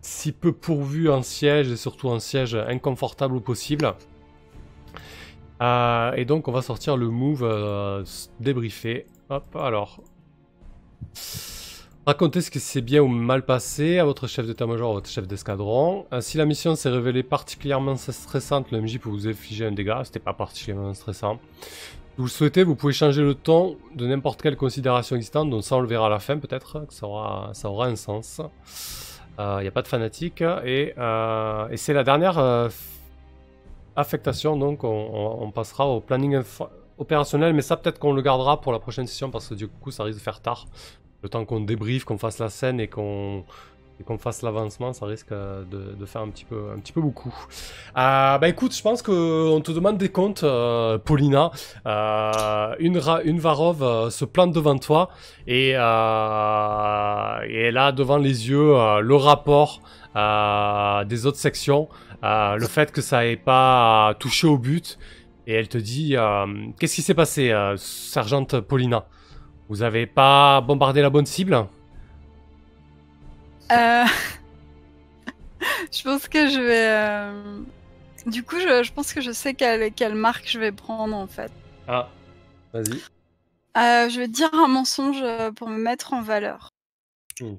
si peu pourvue en siège et surtout un siège inconfortable au possible. Et donc on va sortir le move débriefé. Hop, alors. Racontez ce qui s'est bien ou mal passé à votre chef d'état-major, à votre chef d'escadron. Si la mission s'est révélée particulièrement stressante, le MJ peut vous infliger un dégât. C'était pas particulièrement stressant. Si vous le souhaitez, vous pouvez changer le ton de n'importe quelle considération existante, donc ça on le verra à la fin peut-être, que ça aura un sens. Il n'y a pas de fanatique. Et c'est la dernière affectation, donc on passera au planning opérationnel, mais ça peut-être qu'on le gardera pour la prochaine session, parce que du coup ça risque de faire tard. Le temps qu'on débriefe, qu'on fasse la scène et qu'on fasse l'avancement, ça risque de faire un petit peu beaucoup. Bah écoute, je pense qu'on te demande des comptes, Paulina. Une Varov se plante devant toi et elle a devant les yeux le rapport des autres sections, le fait que ça n'ait pas touché au but. Et elle te dit, qu'est-ce qui s'est passé, sergente Paulina? Vous avez pas bombardé la bonne cible? Je pense que je vais... Du coup, je pense que je sais quelle marque je vais prendre, en fait. Ah, vas-y. Je vais te dire un mensonge pour me mettre en valeur.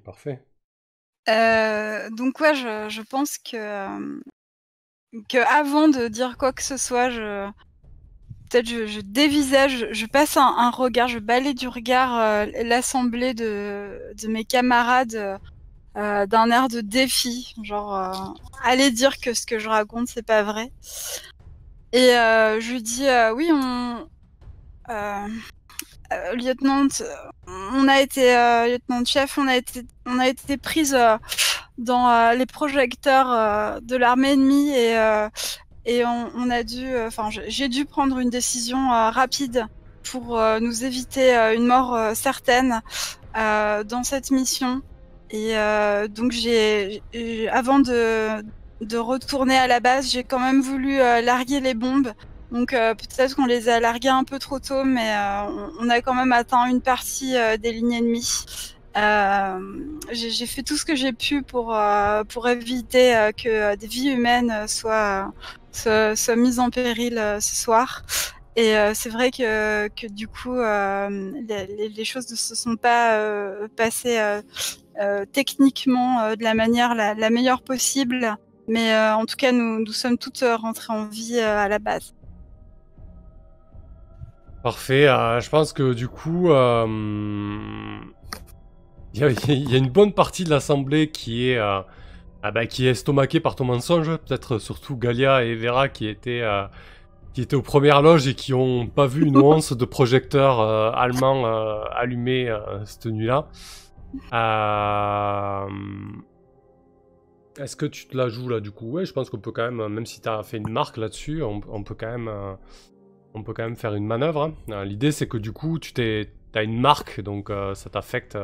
Parfait. Donc ouais, je pense que avant de dire quoi que ce soit, peut-être je dévisage, je passe un regard, je balaye du regard l'assemblée de mes camarades d'un air de défi, genre allez dire que ce que je raconte c'est pas vrai. Et je lui dis oui, lieutenant, on a été lieutenant-chef, on a été prise dans les projecteurs de l'armée ennemie et on a dû, j'ai dû prendre une décision rapide pour nous éviter une mort certaine dans cette mission. Et donc avant de retourner à la base, j'ai quand même voulu larguer les bombes. Donc peut-être qu'on les a larguées un peu trop tôt, mais on a quand même atteint une partie des lignes ennemies. J'ai fait tout ce que j'ai pu pour éviter que des vies humaines soient mises en péril ce soir. Et c'est vrai que du coup, les choses ne se sont pas passées techniquement de la manière la meilleure possible. Mais en tout cas, nous sommes toutes rentrées en vie à la base. Parfait. Je pense que du coup, il y a une bonne partie de l'assemblée qui est estomaquée par ton mensonge. Peut-être surtout Galia et Vera qui étaient aux premières loges et qui n'ont pas vu une once de projecteur allemand allumé cette nuit-là. Est-ce que tu te la joues là du coup? Ouais, je pense qu'on peut quand même si tu as fait une marque là-dessus, on peut quand même faire une manœuvre. L'idée c'est que du coup t'as une marque, donc ça affecte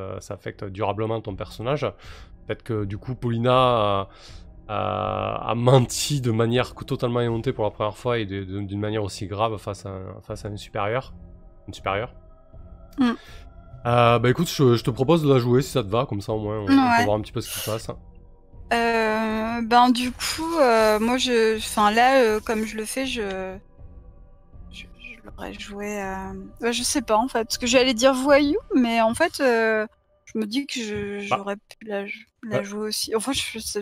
durablement ton personnage. Peut-être que du coup Paulina a menti de manière totalement éhontée pour la première fois et d'une manière aussi grave face à une supérieure. Bah écoute, je te propose de la jouer si ça te va, comme ça au moins on peut voir un petit peu ce qui se passe. Ben du coup, moi comme je le fais, je l'aurais joué. Je sais pas en fait, parce que j'allais dire voyou, mais en fait, je me dis que j'aurais pu la jouer aussi. Enfin,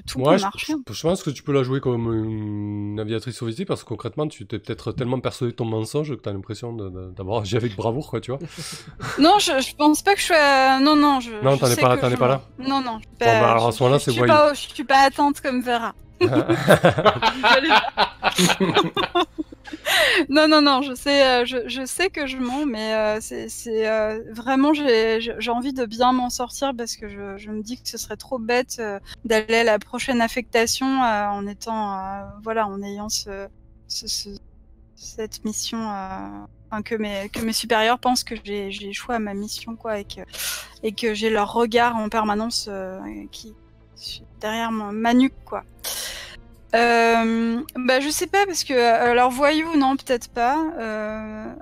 tout peut marcher. Je pense que tu peux la jouer comme une aviatrice soviétique, parce que concrètement, tu t'es peut-être tellement persuadé de ton mensonge que tu as l'impression d'avoir agi avec bravoure, quoi, tu vois. Non, je pense pas que je sois. Non, Non, t'en es pas là. Non. Bon, bah, alors à ce moment-là, c'est voyou. Je suis pas attente comme Vera. Non, je sais que je mens, mais vraiment, j'ai envie de bien m'en sortir parce que je me dis que ce serait trop bête d'aller à la prochaine affectation en étant, voilà, en ayant cette mission, enfin, que mes supérieurs pensent que j'ai échoué à ma mission, quoi, et que j'ai leur regard en permanence qui derrière ma nuque, quoi. Bah je sais pas parce que alors voyou non peut-être pas.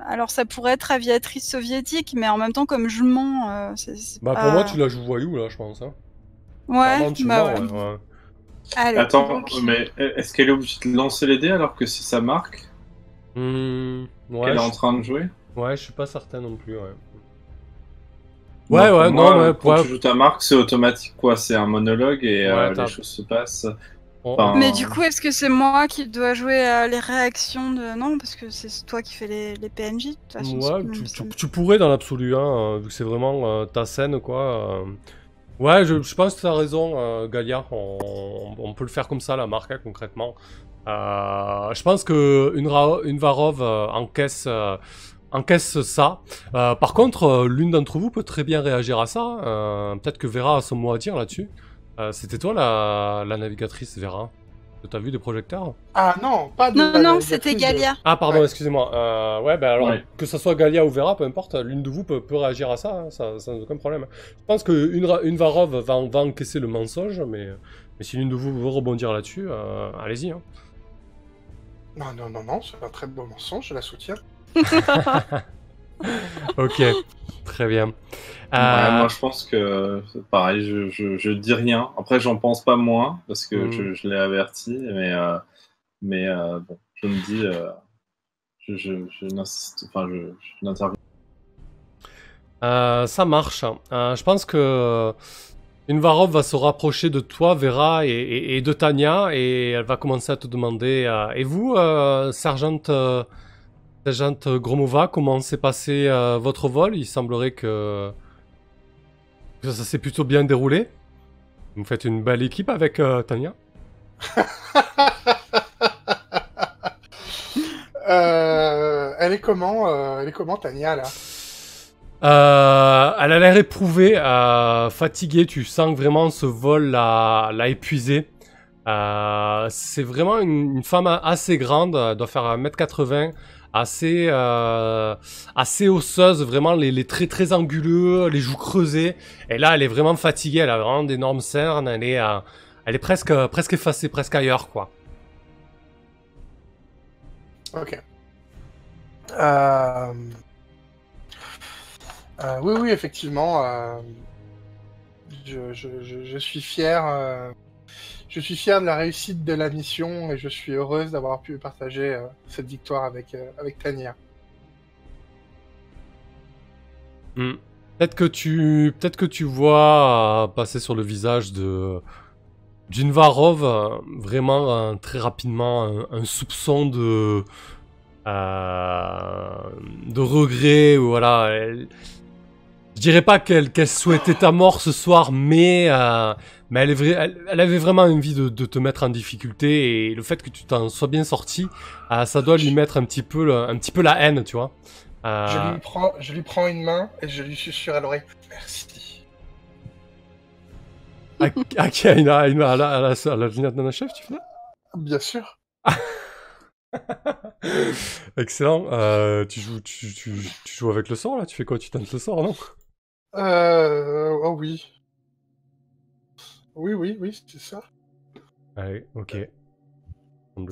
Alors ça pourrait être aviatrice soviétique mais en même temps comme je mens c'est Bah, pour moi, tu la joues voyou, là, je pense. Hein. Ouais Clairement, tu bah mens, ouais. ouais. Allez. Attends, Donc, mais est-ce qu'elle est obligée de lancer les dés alors que c'est sa marque Ouais, qu'elle est en train de jouer? ouais, je suis pas certain non plus, ouais. Moi, Ouais, pour ouais, moi, non, mais quand tu joues ta marque, c'est automatique, quoi. C'est un monologue et ouais, les choses se passent. on- mais Enfin, du coup est-ce que c'est moi qui dois jouer les réactions de non parce que c'est toi qui fais les PNJ de toute façon. Ouais, même ça tu pourrais dans l'absolu, hein, vu que c'est vraiment ta scène, quoi. Ouais, je pense que tu as raison, Galia. On peut le faire comme ça, la marque, hein, concrètement. Je pense que une Varov encaisse ça. Par contre, l'une d'entre vous peut très bien réagir à ça. Peut-être que Vera a son mot à dire là-dessus. C'était toi la navigatrice, Vera? Que t'as vu des projecteurs? Ah non, pas de Non la non c'était navigatrice de- Galia. Ah, pardon, Ouais. excusez-moi. Ouais, ben alors, Ouais. que ça soit Galia ou Vera, peu importe, l'une de vous peut réagir à ça, hein, ça sans aucun problème. Je pense qu'une Varov va encaisser le mensonge, mais si l'une de vous veut rebondir là-dessus, allez-y. Hein. Non, c'est un très beau mensonge, je la soutiens. Ok, très bien. ouais, moi, je pense que pareil, je dis rien. Après, j'en pense pas moins parce que hmm. je l'ai averti, mais bon, je me dis, je n'insiste, enfin, je n'interviens. Ça marche. Je pense que une Varov va se rapprocher de toi, Vera, et de Tania, et elle va commencer à te demander et vous, Sergent Gromova, comment s'est passé votre vol? Il semblerait que ça s'est plutôt bien déroulé. Vous faites une belle équipe avec Tania. Elle est comment, Tania, là? Elle a l'air éprouvée, fatiguée. Tu sens que vraiment ce vol l'a épuisée. C'est vraiment une femme assez grande, elle doit faire 1m80, assez osseuse, vraiment les traits très anguleux, les joues creusées. Et là, elle est vraiment fatiguée, elle a vraiment d'énormes cernes, elle est presque effacée, presque ailleurs, quoi. Ok. Oui, effectivement. Je suis fier. Je suis fier de la réussite de la mission et je suis heureuse d'avoir pu partager cette victoire avec Tania. Hmm. Peut-être que tu vois passer sur le visage d'une Varov vraiment très rapidement un soupçon de regret, ou voilà. Je dirais pas qu'elle souhaitait ta mort ce soir, mais elle avait vraiment envie de te mettre en difficulté, et le fait que tu t'en sois bien sorti, ça doit lui mettre un petit peu la haine, tu vois. Je lui prends une main et je lui susurre à l'oreille. Merci. À qui? À la lieutenant-chef, tu fais? Bien sûr. Excellent. Tu joues avec le sort, là? Tu fais quoi? Tu tentes le sort, non? Oh oui. Oui, c'est ça. Allez, ok.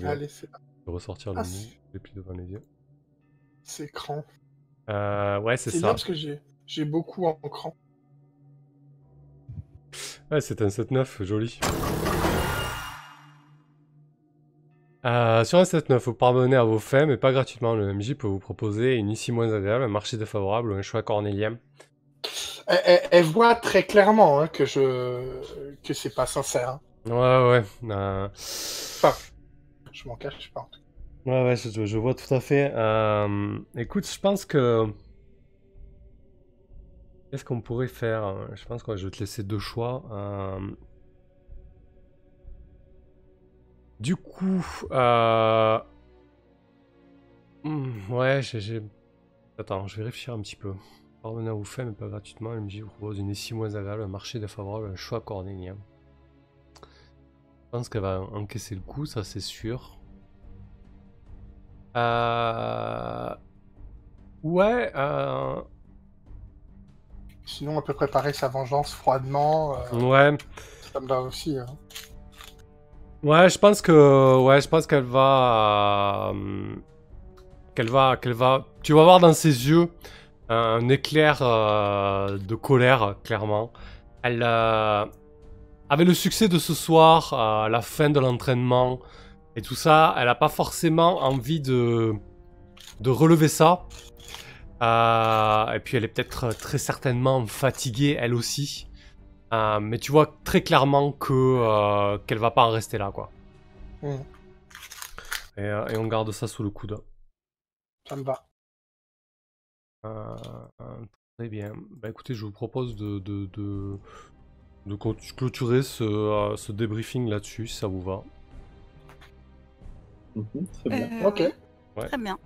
Allez, c'est De ressortir le ah, mot et puis devant les yeux. c'est écran. Ouais, c'est C'est bien ça. parce que j'ai beaucoup en cran. Ouais, c'est un 7-9, joli. Sur un 7-9, vous parvenez à vos fins, mais pas gratuitement. Le MJ peut vous proposer une issue moins agréable, un marché défavorable ou un choix cornélien. Elle voit très clairement hein, que c'est pas sincère. Hein. Ouais. Enfin, je m'en cache pas. Ouais, je vois tout à fait. Écoute, je pense que... Qu'est-ce qu'on pourrait faire? Je pense que je vais te laisser deux choix. Du coup, Ouais, Attends, je vais réfléchir un petit peu. Parvenez à vous faire, mais pas gratuitement. MJ vous propose une issue moins agréable, un marché défavorable, un choix cornélien. Je pense qu'elle va encaisser le coup, ça c'est sûr. Ouais, Sinon, on peut préparer sa vengeance froidement. ouais. Ça me va aussi. Hein. Ouais, je pense qu'elle va, tu vas voir dans ses yeux un éclair de colère, clairement. Elle, avec le succès de ce soir, la fin de l'entraînement et tout ça, elle a pas forcément envie de relever ça. Et puis elle est peut-être très certainement fatiguée, elle aussi. Mais tu vois très clairement qu'elle va pas en rester là, quoi. Et on garde ça sous le coude. Ça me va. Très bien. Bah écoutez, je vous propose de clôturer ce débriefing là-dessus, si ça vous va. Très bien. Ok. Ouais. Très bien.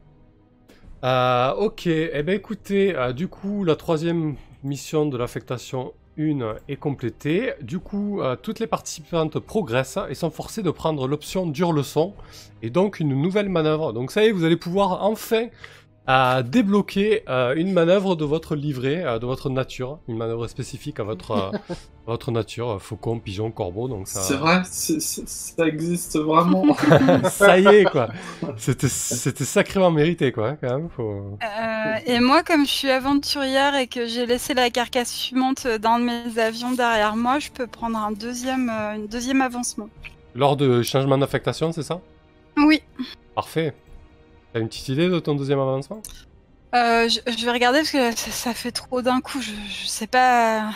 Ok, eh ben écoutez, du coup, la troisième mission de l'affectation 1 est complétée. Du coup, toutes les participantes progressent et sont forcées de prendre l'option dure leçon et donc une nouvelle manœuvre. Donc ça y est, vous allez pouvoir enfin débloquer une manœuvre de votre livret, de votre nature, une manœuvre spécifique à votre nature, faucon, pigeon, corbeau. Donc ça... C'est vrai, ça existe vraiment. Ça y est, quoi. C'était sacrément mérité, quoi, quand même. Et moi, comme je suis aventurière et que j'ai laissé la carcasse fumante d'un de mes avions derrière moi, je peux prendre un deuxième avancement. Lors de changement d'affectation, c'est ça? Oui. Parfait. T'as une petite idée de ton deuxième avancement? Je vais regarder parce que ça fait trop d'un coup. Je sais pas.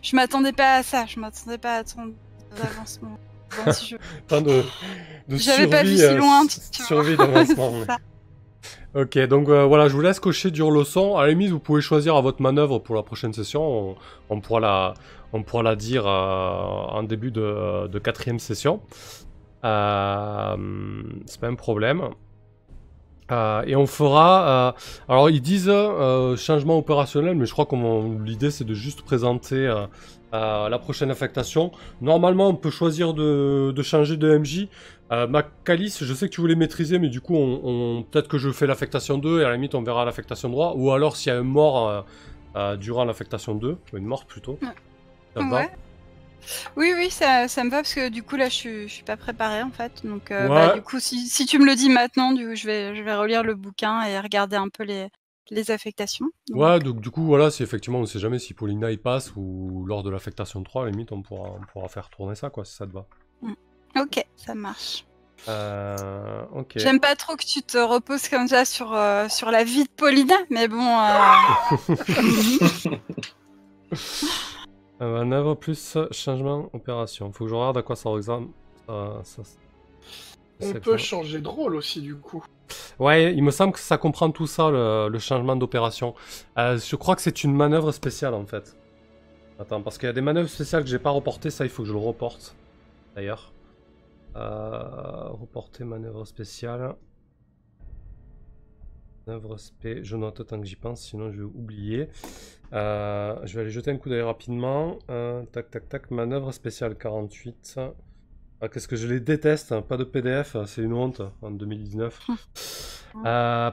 Je m'attendais pas à ça. Je m'attendais pas à tant d'avancement. Bon, si Tant de J'avais pas vu si loin. Survie d'avancement. Ok, donc voilà, je vous laisse cocher dure leçon. À la limite, vous pouvez choisir à votre manœuvre pour la prochaine session. On pourra la dire en début de quatrième session. C'est pas un problème. Et on fera... alors ils disent changement opérationnel, mais je crois que l'idée c'est de juste présenter la prochaine affectation. Normalement on peut choisir de changer de MJ. Macalis, je sais que tu voulais maîtriser, mais du coup peut-être que je fais l'affectation 2 et à la limite on verra l'affectation 3. Ou alors s'il y a un mort durant l'affectation 2, une mort plutôt. Ça te va ? Oui, ça me va parce que du coup là je suis pas préparée en fait. Donc bah, du coup si tu me le dis maintenant, du coup, je vais relire le bouquin et regarder un peu les affectations. Donc... Ouais, donc du coup voilà, si effectivement on sait jamais si Paulina y passe ou lors de l'affectation 3, à la limite on pourra faire tourner ça quoi, si ça te va. Ok, ça marche. Ok. J'aime pas trop que tu te reposes comme ça sur la vie de Paulina, mais bon... Manœuvre plus changement opération. Faut que je regarde à quoi ça ressemble. On peut changer de rôle aussi du coup. Ouais, il me semble que ça comprend tout ça, le changement d'opération. Je crois que c'est une manœuvre spéciale en fait. Attends, parce qu'il y a des manœuvres spéciales que j'ai pas reportées, ça il faut que je le reporte. D'ailleurs. Reporter manœuvre spéciale. Manœuvre spé, je note tant que j'y pense, sinon je vais oublier. Je vais aller jeter un coup d'œil rapidement. Tac, manœuvre spéciale 48. Qu'est-ce que je les déteste, hein. Pas de PDF, c'est une honte en 2019.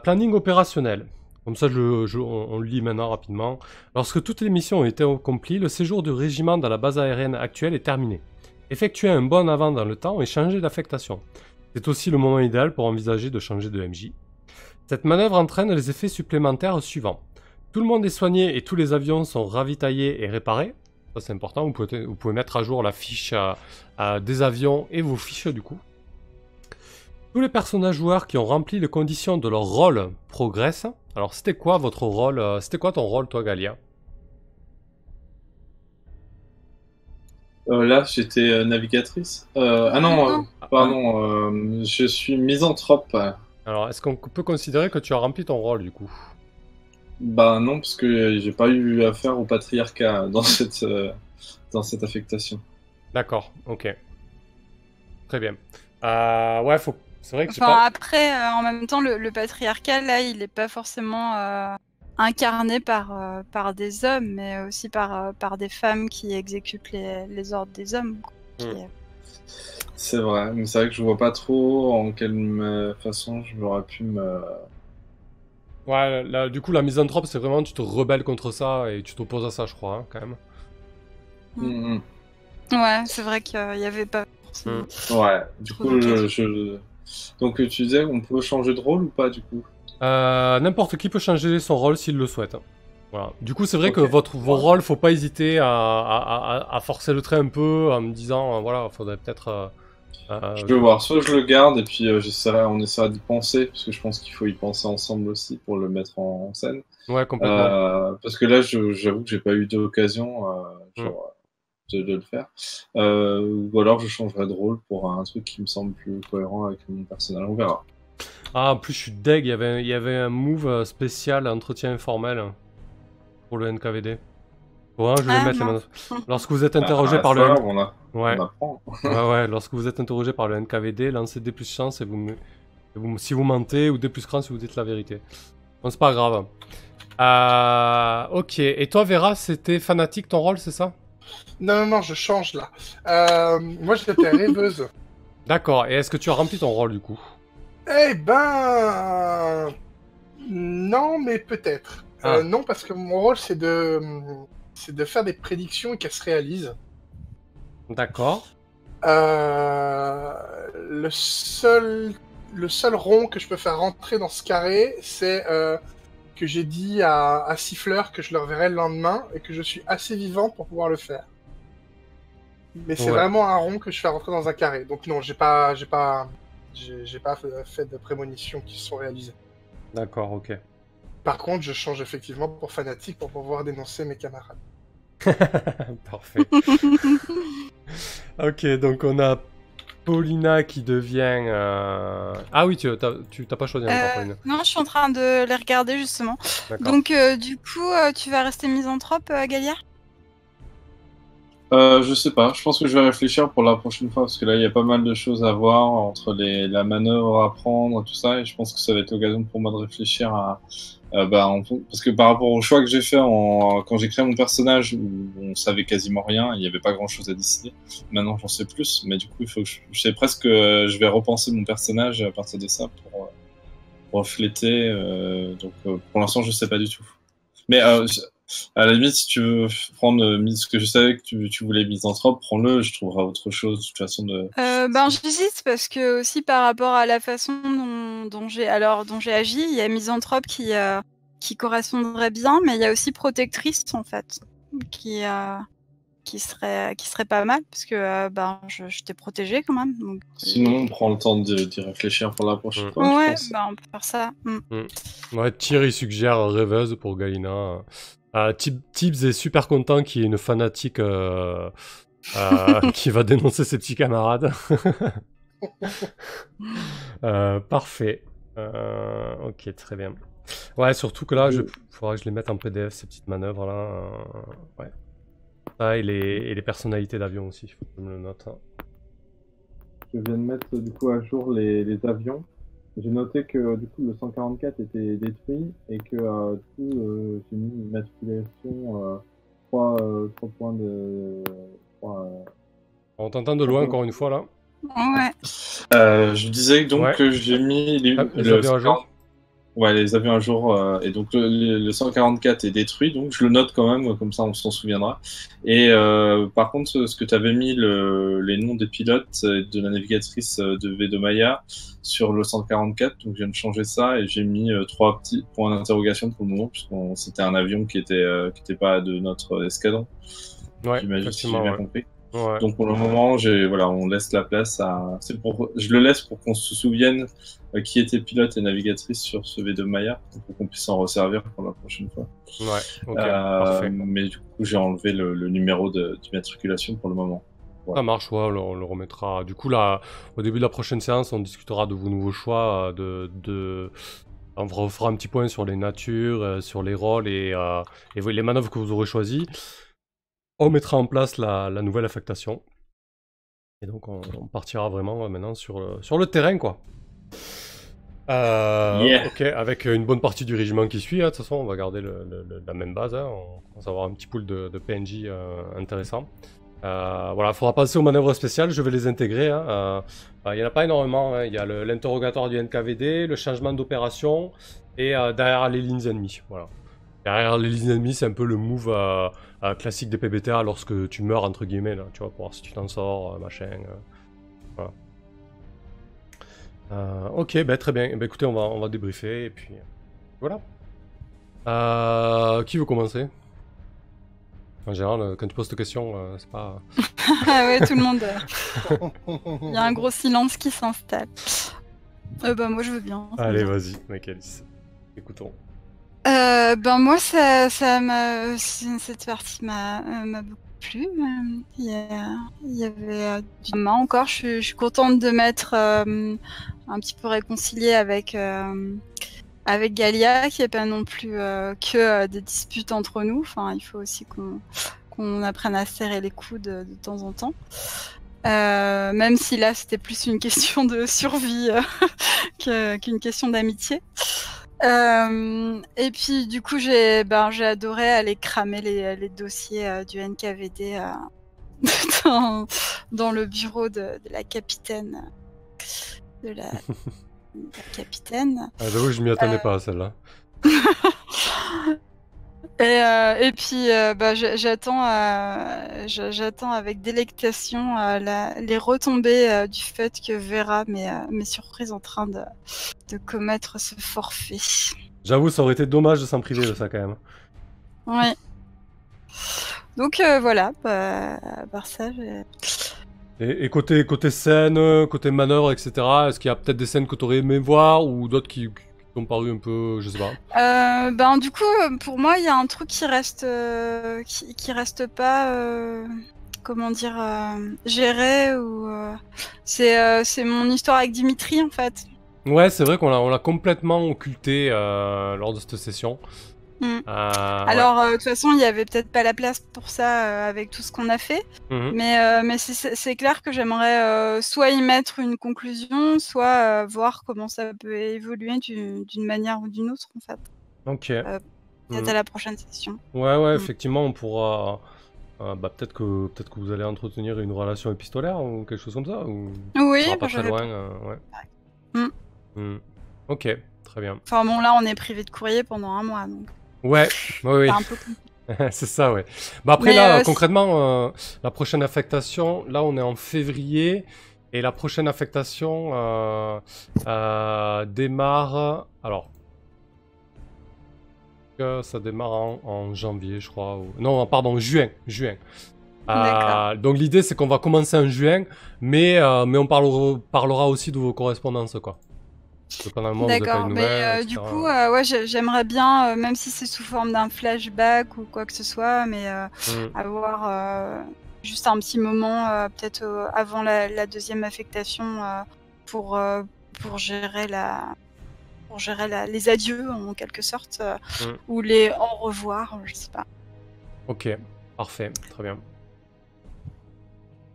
Planning opérationnel. Comme ça, on le lit maintenant rapidement. Lorsque toutes les missions ont été accomplies, le séjour du régiment dans la base aérienne actuelle est terminé. Effectuez un bond avant dans le temps et changez d'affectation. C'est aussi le moment idéal pour envisager de changer de MJ. Cette manœuvre entraîne les effets supplémentaires suivants. Tout le monde est soigné et tous les avions sont ravitaillés et réparés. Ça c'est important, vous pouvez mettre à jour la fiche des avions et vos fiches du coup. Tous les personnages joueurs qui ont rempli les conditions de leur rôle progressent. Alors c'était quoi votre rôle c'était quoi ton rôle toi Galia? Là j'étais navigatrice. Pardon, je suis misanthrope. Alors est-ce qu'on peut considérer que tu as rempli ton rôle du coup? Bah non, parce que j'ai pas eu affaire au patriarcat dans cette affectation. D'accord, ok. Très bien. Ouais, C'est vrai que c'est Enfin, pas... après, en même temps, le patriarcat, là, il n'est pas forcément incarné par des hommes, mais aussi par des femmes qui exécutent les ordres des hommes. Quoi, qui, C'est vrai, mais c'est vrai que je vois pas trop en quelle façon j'aurais pu me... Ouais, là, du coup, la misanthrope, c'est vraiment tu te rebelles contre ça et tu t'opposes à ça, je crois, hein, quand même. Mhm. Ouais, c'est vrai qu'il n'y avait pas forcément. Ouais, du Trop coup, d'occasions. Donc tu disais, on peut changer de rôle ou pas, du coup? N'importe qui peut changer son rôle s'il le souhaite. Voilà. Du coup, c'est vrai que Ok. vos rôles, faut pas hésiter à forcer le trait un peu en me disant, voilà, faudrait peut-être... Je vais voir, soit je le garde et puis on essaiera d'y penser, parce que je pense qu'il faut y penser ensemble aussi pour le mettre en scène. Ouais, complètement. Parce que là, j'avoue que j'ai pas eu d'occasion de le faire. Ou alors je changerai de rôle pour un truc qui me semble plus cohérent avec mon personnage. On verra. Ah, en plus, je suis deg, il y avait un move spécial, entretien informel, pour le NKVD. Bon, je vais les mettre, les non. manœuvres. Lorsque vous êtes interrogé par C'est le... pas grave, Ouais. on apprend. Ouais, lorsque vous êtes interrogé par le NKVD, lancez D plus chance et si vous mentez, ou D plus cran si vous dites la vérité. Bon, c'est pas grave. Ok, et toi, Vera, c'était fanatique ton rôle, c'est ça? Non, je change là. Moi, j'étais rêveuse. D'accord, et est-ce que tu as rempli ton rôle du coup? Eh ben... Non, mais peut-être. Ah. Non, parce que mon rôle, c'est de faire des prédictions et qu'elles se réalisent. D'accord. Le seul rond que je peux faire rentrer dans ce carré, c'est que j'ai dit à Siffleur que je le reverrai le lendemain et que je suis assez vivant pour pouvoir le faire. Mais c'est Ouais. vraiment un rond que je fais rentrer dans un carré. Donc non, j'ai pas fait de prémonitions qui se sont réalisées. D'accord, ok. Par contre, je change effectivement pour fanatique pour pouvoir dénoncer mes camarades. Parfait. Ok, donc on a Paulina qui devient... Ah oui, t'as pas choisi encore, Paulina. Non, je suis en train de les regarder justement. D'accord. Donc, du coup, tu vas rester misanthrope, Galia? Je sais pas, je pense que je vais réfléchir pour la prochaine fois, parce que là, il y a pas mal de choses à voir entre la manœuvre à prendre, tout ça, et je pense que ça va être l'occasion pour moi de réfléchir parce que par rapport au choix que j'ai fait quand j'ai créé mon personnage, où on savait quasiment rien, il n'y avait pas grand chose à décider. Maintenant, j'en sais plus, mais du coup, il faut que je sais presque que je vais repenser mon personnage à partir de ça pour refléter. Donc, pour l'instant, je sais pas du tout. Mais à la limite, si tu veux prendre ce que je savais que tu voulais misanthrope, prends-le, je trouverai autre chose de toute façon de... J'hésite parce que aussi par rapport à la façon dont j'ai agi, il y a misanthrope qui correspondrait bien, mais il y a aussi protectrice en fait qui serait pas mal parce que je t'ai protégée quand même. Donc, Sinon, on prend le temps d'y réfléchir pour la prochaine fois, je ouais, pense. on peut faire ça. Ouais, Thierry suggère rêveuse pour Galina. Tibbs est super content qu'il y ait une fanatique qui va dénoncer ses petits camarades. Parfait. Ok, très bien. Ouais, surtout que là, faudra que je les mette en PDF, ces petites manœuvres là. Ouais. Ah, et les personnalités d'avion aussi, faut que je me le note. Hein. Je viens de mettre du coup à jour les avions. J'ai noté que du coup le 144 était détruit et que du coup j'ai mis une matriculation 3 points de... On t'entend de loin encore une fois là. Ouais. Je disais donc que j'ai mis les avions à jour. Ouais, les avions à jour, et donc le 144 est détruit, donc je le note quand même, comme ça on s'en souviendra. Et par contre, ce que tu avais mis les noms des pilotes et de la navigatrice de Vedomaya sur le 144, donc je viens de changer ça et j'ai mis 3 petits points d'interrogation pour le moment, puisque c'était un avion qui était pas de notre escadron. Ouais, j'imagine si j'ai bien compris. Ouais. Donc pour le moment, on laisse la place à. Je le laisse pour qu'on se souvienne qui était pilote et navigatrice sur ce Vedomaya, pour qu'on puisse s'en resservir pour la prochaine fois. Ouais, ok, parfait. Mais du coup, j'ai enlevé le numéro d'immatriculation pour le moment. Voilà. Ça marche, ouais, on le remettra. Du coup, là, au début de la prochaine séance, on discutera de vos nouveaux choix, on fera un petit point sur les natures, sur les rôles et les manœuvres que vous aurez choisies. On mettra en place la nouvelle affectation. Et donc on partira vraiment maintenant sur le terrain, quoi. Yeah. Ok, avec une bonne partie du régiment qui suit, hein. De toute façon, on va garder la même base. Hein. On commence à avoir un petit pool de PNJ intéressant. Voilà, il faudra passer aux manœuvres spéciales, je vais les intégrer. Hein. Il n'y en a pas énormément. Hein. Il y a l'interrogatoire du NKVD, le changement d'opération et derrière les lignes ennemies. Voilà. Derrière les lignes ennemies, c'est un peu le move classique des PBTA lorsque tu meurs, entre guillemets, là, tu vois, pour voir si tu t'en sors, machin. Voilà. Ok, bah, très bien. Bah, écoutez, on va débriefer et puis voilà. Qui veut commencer? En général, quand tu poses cette question, c'est pas. Ah ouais, tout le monde. Il y a un gros silence qui s'installe. Bah moi je veux bien. Allez, vas-y, Michaelis. Écoutons. Ben moi ça m'a cette partie m'a beaucoup plu. Il y avait du main encore. Je suis contente de m'être un petit peu réconciliée avec Galia, qui est pas non plus que des disputes entre nous. Enfin, il faut aussi qu'on apprenne à serrer les coudes de temps en temps. Même si là c'était plus une question de survie qu'une question d'amitié. Et puis du coup j'ai adoré aller cramer les dossiers du NKVD dans le bureau de la capitaine de la capitaine. Ah, j'avoue, je m'y attendais pas à celle-là. Et puis j'attends avec délectation les retombées du fait que Vera m'est surprise en train de commettre ce forfait. J'avoue, ça aurait été dommage de s'en priver de ça quand même. Oui. Donc voilà, à part ça, Et côté scène, côté manœuvre, etc., est-ce qu'il y a peut-être des scènes que tu aurais aimé voir ou d'autres qui t'ont paru un peu, je sais pas. Du coup, pour moi, il y a un truc qui reste pas, comment dire, géré ou c'est mon histoire avec Dimitri en fait. Ouais, c'est vrai qu'on l'a complètement occulté lors de cette session. Alors, de toute façon, il y avait peut-être pas la place pour ça avec tout ce qu'on a fait, mais c'est clair que j'aimerais soit y mettre une conclusion, soit voir comment ça peut évoluer d'une manière ou d'une autre, en fait. Ok. Peut-être à la prochaine session. Ouais, effectivement, on pourra. Peut-être que vous allez entretenir une relation épistolaire ou quelque chose comme ça, ou oui, ça va pas très loin. Ouais. Ok, très bien. Enfin bon, là, on est privé de courrier pendant un mois, donc. Ouais. C'est un peu compliqué. C'est ça, ouais. Bah après, mais là, concrètement, la prochaine affectation, là, on est en février, et la prochaine affectation démarre. Alors. Ça démarre en janvier, je crois. Non, pardon, juin. Donc l'idée, c'est qu'on va commencer en juin, mais on parlera aussi de vos correspondances, quoi. D'accord, mais du coup, ouais, j'aimerais bien, même si c'est sous forme d'un flashback ou quoi que ce soit, mais avoir juste un petit moment, peut-être avant la deuxième affectation, pour gérer les adieux en quelque sorte, ou les au revoir, je sais pas. Ok, parfait, très bien.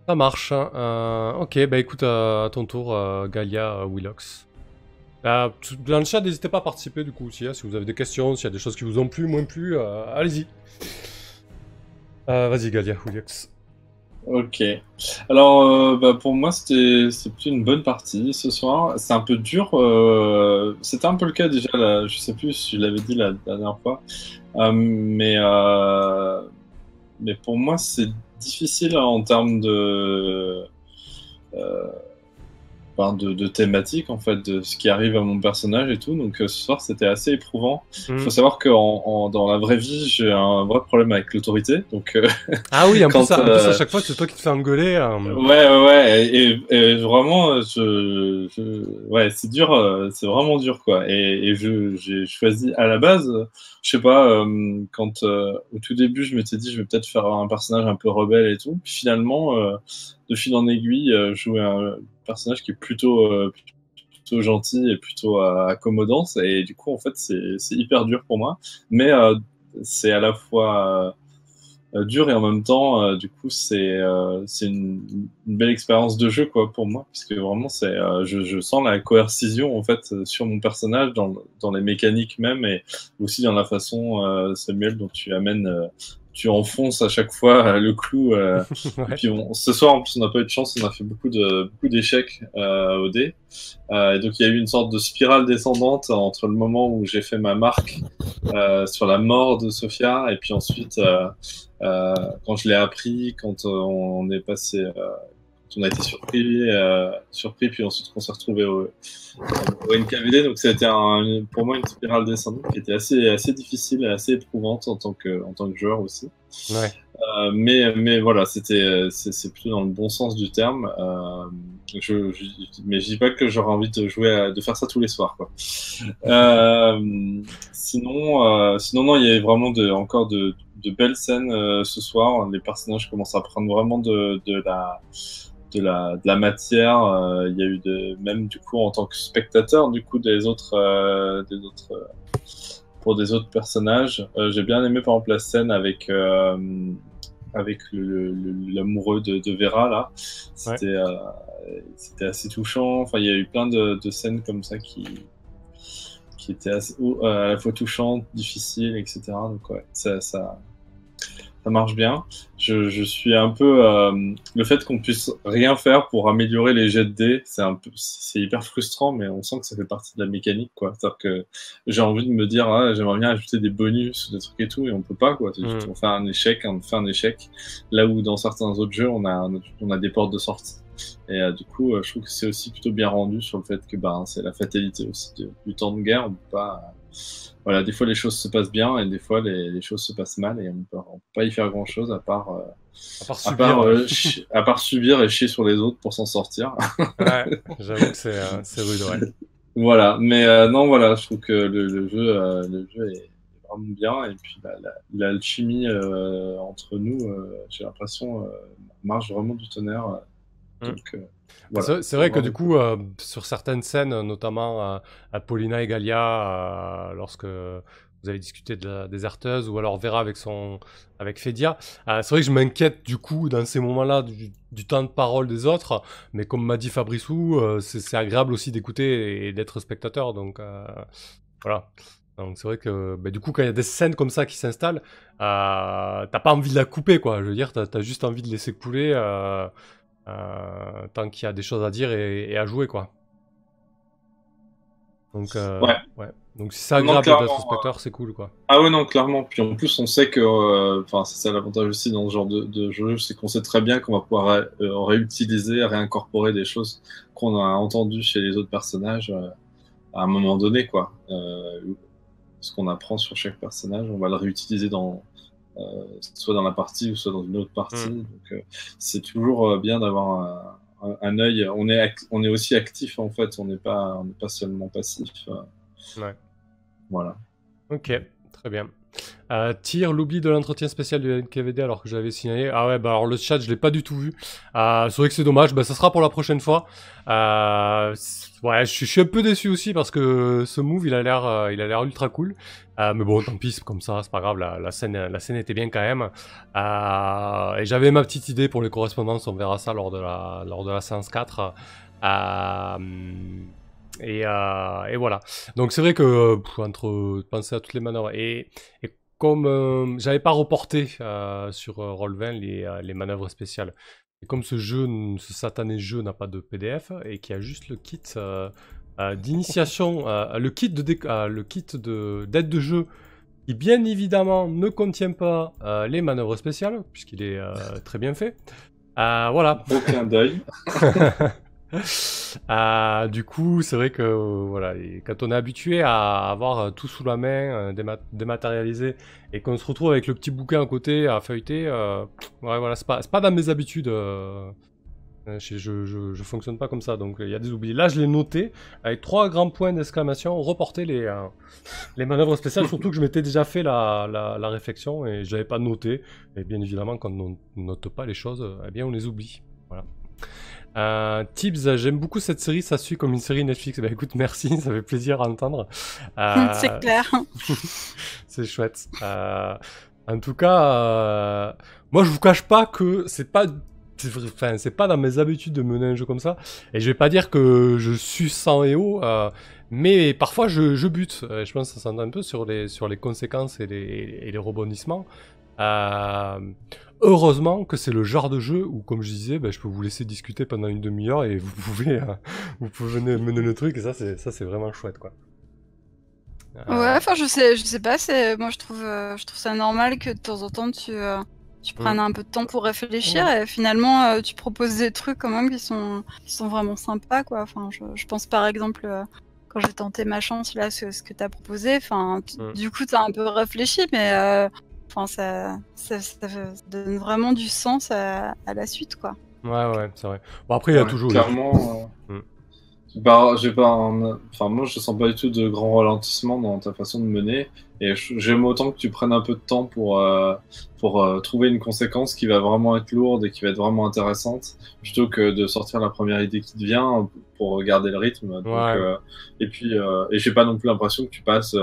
Ça marche. Ok, bah écoute, à ton tour, Galia, Willox. Dans le chat, n'hésitez pas à participer du coup aussi, si vous avez des questions, s'il y a des choses qui vous ont plu, moins plu, allez-y. Vas-y Galia, Willox. Ok. Alors, pour moi, c'était plutôt une bonne partie ce soir. C'est un peu dur. C'était un peu le cas déjà, là, je sais plus si je l'avais dit la dernière fois. Mais pour moi, c'est difficile en termes de thématique, en fait, de ce qui arrive à mon personnage et tout. Donc ce soir, c'était assez éprouvant. Il faut savoir que dans la vraie vie, j'ai un vrai problème avec l'autorité. Donc, ah oui, en plus, à chaque fois, c'est toi qui te fais engueuler. Ouais. Et vraiment, ouais, c'est dur, c'est vraiment dur, quoi. Et j'ai choisi à la base, je sais pas, quand au tout début, je m'étais dit, je vais peut-être faire un personnage un peu rebelle et tout. Puis finalement, de fil en aiguille, jouer un personnage qui est plutôt gentil et plutôt accommodant, et du coup en fait c'est hyper dur pour moi, mais c'est à la fois dur et en même temps, du coup, c'est une belle expérience de jeu, quoi, pour moi, parce que vraiment, je sens la coercition en fait sur mon personnage, dans les mécaniques même, et aussi dans la façon, Samuel, dont tu enfonces à chaque fois le clou. Et Ouais. puis ce soir, en plus, on n'a pas eu de chance, on a fait beaucoup d'échecs au dé. Et donc il y a eu une sorte de spirale descendante entre le moment où j'ai fait ma marque sur la mort de Sophia, et puis ensuite quand je l'ai appris, quand on est passé, quand on a été surpris, puis ensuite qu'on s'est retrouvé au NKVD. Donc c'était pour moi une spirale descendante qui était assez difficile et assez éprouvante en tant que joueur aussi. Ouais. Mais voilà, c'est plutôt dans le bon sens du terme. Mais je dis pas que j'aurais envie de faire ça tous les soirs, quoi. Sinon, non, il y avait vraiment encore de belles scènes ce soir. Les personnages commencent à prendre vraiment de la matière. Il y a eu même du coup en tant que spectateur du coup pour des autres personnages. J'ai bien aimé par exemple la scène avec l'amoureux de Vera là. C'était assez touchant. Enfin, il y a eu plein de scènes comme ça qui étaient à la fois touchantes, difficiles, etc. Donc ouais, ça marche bien. Je suis un peu le fait qu'on puisse rien faire pour améliorer les jets de dés, c'est hyper frustrant, mais on sent que ça fait partie de la mécanique, quoi. C'est-à-dire que j'ai envie de me dire j'aimerais bien ajouter des bonus, des trucs et tout, et on peut pas, quoi. C'est juste on fait un échec, là où dans certains autres jeux on a des portes de sortie. Et du coup je trouve que c'est aussi plutôt bien rendu sur le fait que c'est la fatalité aussi du temps de guerre. On peut pas voilà, des fois les choses se passent bien et des fois les choses se passent mal, et on peut pas y faire grand chose à part subir et chier sur les autres pour s'en sortir. Ouais, j'avoue que c'est rude, ouais. Voilà, mais non, voilà, je trouve que le jeu est vraiment bien, et puis l'alchimie entre nous, j'ai l'impression, marche vraiment du tonnerre. Donc, voilà. C'est vrai que du coup, sur certaines scènes, notamment à Paulina et Galia, lorsque vous avez discuté de la déserteuse, ou alors Vera avec Fedia, c'est vrai que je m'inquiète du coup dans ces moments-là du temps de parole des autres, mais comme m'a dit Fabrissou, c'est agréable aussi d'écouter et d'être spectateur, donc voilà. Donc c'est vrai que du coup, quand il y a des scènes comme ça qui s'installent, t'as pas envie de la couper, quoi. Je veux dire, t'as juste envie de laisser couler tant qu'il y a des choses à dire et à jouer, quoi. Donc, ouais. Donc si c'est agréable d'être spectateur, c'est cool, quoi. Ah ouais, non, clairement. Puis en plus, on sait que, c'est ça l'avantage aussi dans ce genre de jeu, c'est qu'on sait très bien qu'on va pouvoir réutiliser, réincorporer des choses qu'on a entendues chez les autres personnages à un moment donné, quoi. Ce qu'on apprend sur chaque personnage, on va le réutiliser soit dans la partie ou soit dans une autre partie. Donc c'est toujours bien d'avoir un œil. On est aussi actif, en fait, on n'est pas seulement passif. Ouais. Voilà. Ok, très bien. Tire l'oubli de l'entretien spécial du NKVD alors que je l'avais signalé. Ah ouais, alors le chat, je l'ai pas du tout vu. C'est vrai que c'est dommage, ça sera pour la prochaine fois. Ouais, je suis un peu déçu aussi parce que ce move, il a l'air ultra cool. Mais bon, tant pis, c'est comme ça, c'est pas grave, la scène était bien quand même. Et j'avais ma petite idée pour les correspondances, on verra ça lors de la séance 4. Et voilà. Donc c'est vrai que entre penser à toutes les manœuvres et comme j'avais pas reporté sur Roll20 les manœuvres spéciales, et comme ce satané jeu n'a pas de PDF et qu'il y a juste le kit d'initiation, le kit d'aide de jeu, qui bien évidemment ne contient pas les manœuvres spéciales puisqu'il est très bien fait. Voilà. Aucun deuil. Du coup, c'est vrai que voilà, et quand on est habitué à avoir tout sous la main, dématérialisé, et qu'on se retrouve avec le petit bouquin à côté à feuilleter, ouais, voilà, c'est pas dans mes habitudes. Je fonctionne pas comme ça, donc il y a des oublis. Là, je l'ai noté avec 3 grands points d'exclamation, reporter les manœuvres spéciales, surtout que je m'étais déjà fait la réflexion et je l'avais pas noté. Et bien évidemment, quand on note pas les choses, eh bien on les oublie. Voilà. Tibbs, j'aime beaucoup cette série, ça suit comme une série Netflix. Bah écoute, merci, ça fait plaisir à entendre. C'est clair. C'est chouette. En tout cas, moi je vous cache pas que c'est pas dans mes habitudes de mener un jeu comme ça. Et je vais pas dire que je suis sans EO, mais parfois je bute. Je pense que ça s'entend un peu sur les conséquences et les rebondissements. Heureusement que c'est le genre de jeu où, comme je disais, je peux vous laisser discuter pendant une demi-heure et vous pouvez mener le truc. Et ça c'est vraiment chouette, quoi. Ouais, enfin je sais pas, moi je trouve ça normal que de temps en temps tu prennes un peu de temps pour réfléchir et finalement tu proposes des trucs quand même qui sont vraiment sympas, quoi. Enfin je pense par exemple quand j'ai tenté ma chance là ce que t'as proposé, enfin du coup t'as un peu réfléchi, mais enfin ça donne vraiment du sens à la suite, quoi. Ouais, c'est vrai. Bon, après il y a toujours clairement. Enfin, moi, je sens pas du tout de grand ralentissement dans ta façon de mener. Et j'aime autant que tu prennes un peu de temps pour trouver une conséquence qui va vraiment être lourde et qui va être vraiment intéressante, plutôt que de sortir la première idée qui te vient pour garder le rythme. Donc, et puis, et j'ai pas non plus l'impression que tu passes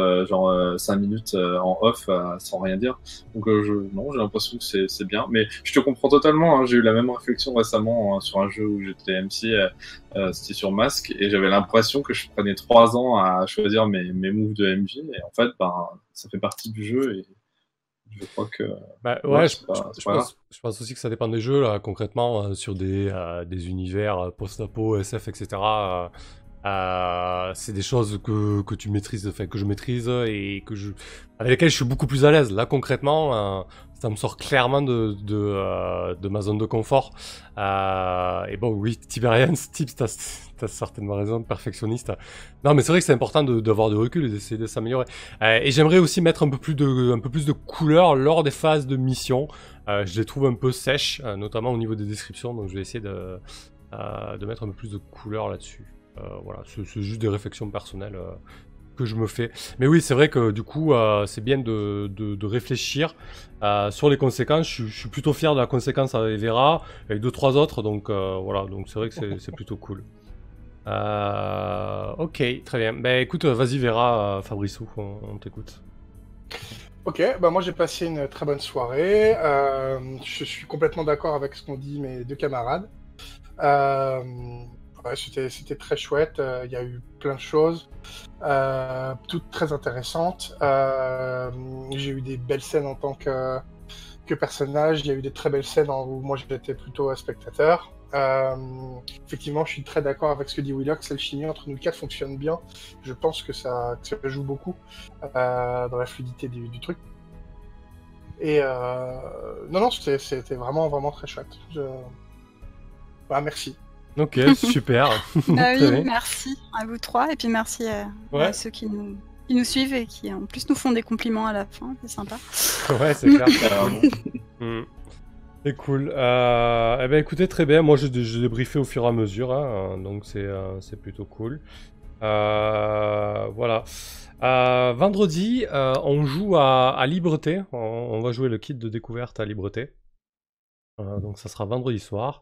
5 minutes en off sans rien dire. Donc, non, j'ai l'impression que c'est bien. Mais je te comprends totalement. Hein, j'ai eu la même réflexion récemment sur un jeu où j'étais MC. C'était sur Mask et j'avais l'impression que je prenais 3 ans à choisir mes moves de MJ et en fait ça fait partie du jeu et je crois que je pense aussi que ça dépend des jeux là, concrètement sur des univers post-apo, SF, etc. C'est des choses que tu maîtrises, enfin que je maîtrise et avec lesquelles je suis beaucoup plus à l'aise. Là concrètement, ça me sort clairement de ma zone de confort. Et bon, oui, Tiberians, Tips, t'as certainement raison, perfectionniste. Non, mais c'est vrai que c'est important d'avoir du recul et d'essayer de s'améliorer. Et j'aimerais aussi mettre un peu plus de couleur lors des phases de mission. Je les trouve un peu sèches, notamment au niveau des descriptions, donc je vais essayer de mettre un peu plus de couleur là-dessus. Voilà, c'est juste des réflexions personnelles que je me fais. Mais oui, c'est vrai que du coup, c'est bien de réfléchir sur les conséquences. Je suis plutôt fier de la conséquence avec Vera, avec 2-3 autres, donc voilà, donc c'est vrai que c'est plutôt cool. Ok, très bien. Ben écoute, vas-y Vera, Fabrice, on t'écoute. Ok, moi j'ai passé une très bonne soirée. Je suis complètement d'accord avec ce qu'ont dit mes deux camarades. Ouais, c'était très chouette, il y a eu plein de choses, toutes très intéressantes. J'ai eu des belles scènes en tant que personnage, il y a eu des très belles scènes où moi j'étais plutôt spectateur. Effectivement, je suis très d'accord avec ce que dit Willox, l'alchimie entre nous quatre fonctionne bien. Je pense que ça joue beaucoup dans la fluidité du truc. Et non, c'était vraiment, vraiment très chouette. Merci. Ok, super. Oui, merci à vous trois et puis merci à ceux qui nous suivent et qui en plus nous font des compliments à la fin, c'est sympa. Ouais, c'est clair. C'est cool. Eh ben écoutez, très bien. Moi, je débriefé au fur et à mesure, hein, donc c'est plutôt cool. Voilà. Vendredi, on joue à Libreté. On va jouer le kit de découverte à Libreté. Donc ça sera vendredi soir.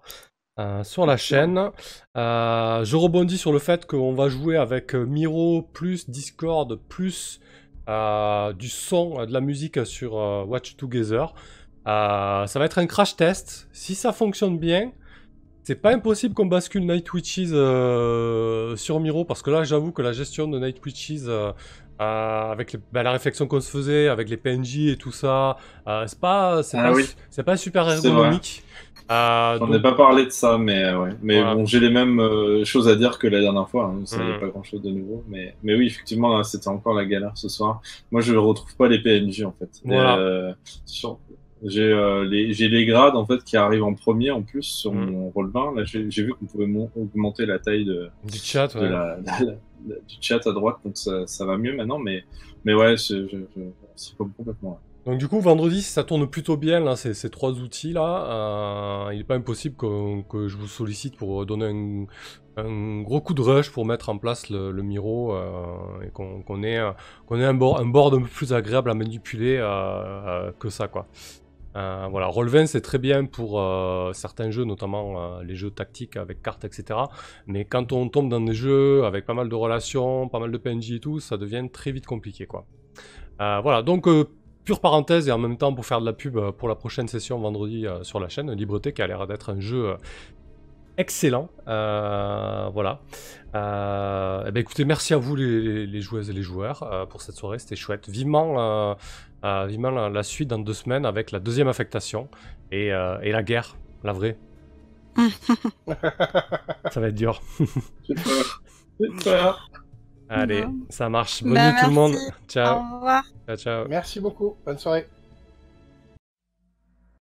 Sur la chaîne, je rebondis sur le fait qu'on va jouer avec Miro plus Discord plus du son, de la musique sur Watch Together. Ça va être un crash test. Si ça fonctionne bien, c'est pas impossible qu'on bascule Night Witches sur Miro, parce que là j'avoue que la gestion de Night Witches avec la réflexion qu'on se faisait avec les PNJ et tout ça, c'est pas super ergonomique. J'en ai pas parlé de ça, mais ouais. Mais voilà. Bon, j'ai les mêmes choses à dire que la dernière fois. Hein. Ça n'est pas grand-chose de nouveau. Mais oui, effectivement, là, c'était encore la galère ce soir. Moi, je ne retrouve pas les PNJ, en fait. Voilà. J'ai les grades, en fait, qui arrivent en premier, en plus, sur mon Roll20. Là, j'ai vu qu'on pouvait augmenter la taille du chat, du chat à droite, donc ça va mieux maintenant. Mais ouais, c'est complètement... Là. Donc du coup, vendredi, si ça tourne plutôt bien, là, ces trois outils-là, il n'est pas impossible que je vous sollicite pour donner un gros coup de rush pour mettre en place le Miro et qu'on ait un board un peu plus agréable à manipuler que ça, quoi. Voilà, Roll20 c'est très bien pour certains jeux, notamment les jeux tactiques avec cartes, etc. Mais quand on tombe dans des jeux avec pas mal de relations, pas mal de PNJ et tout, ça devient très vite compliqué, quoi. Voilà, donc pure parenthèse et en même temps pour faire de la pub pour la prochaine session vendredi sur la chaîne, Libreté, qui a l'air d'être un jeu excellent. Voilà. Eh ben, écoutez, merci à vous les joueuses et les joueurs pour cette soirée, c'était chouette. Vivement, la suite dans 2 semaines avec la deuxième affectation et la guerre, la vraie. Ça va être dur. J'ai peur. J'ai peur. Allez, Bon. ça marche. Bonne Bah, nuit tout le monde. merci. Ciao. Au revoir. Ciao, ciao. Merci beaucoup. Bonne soirée.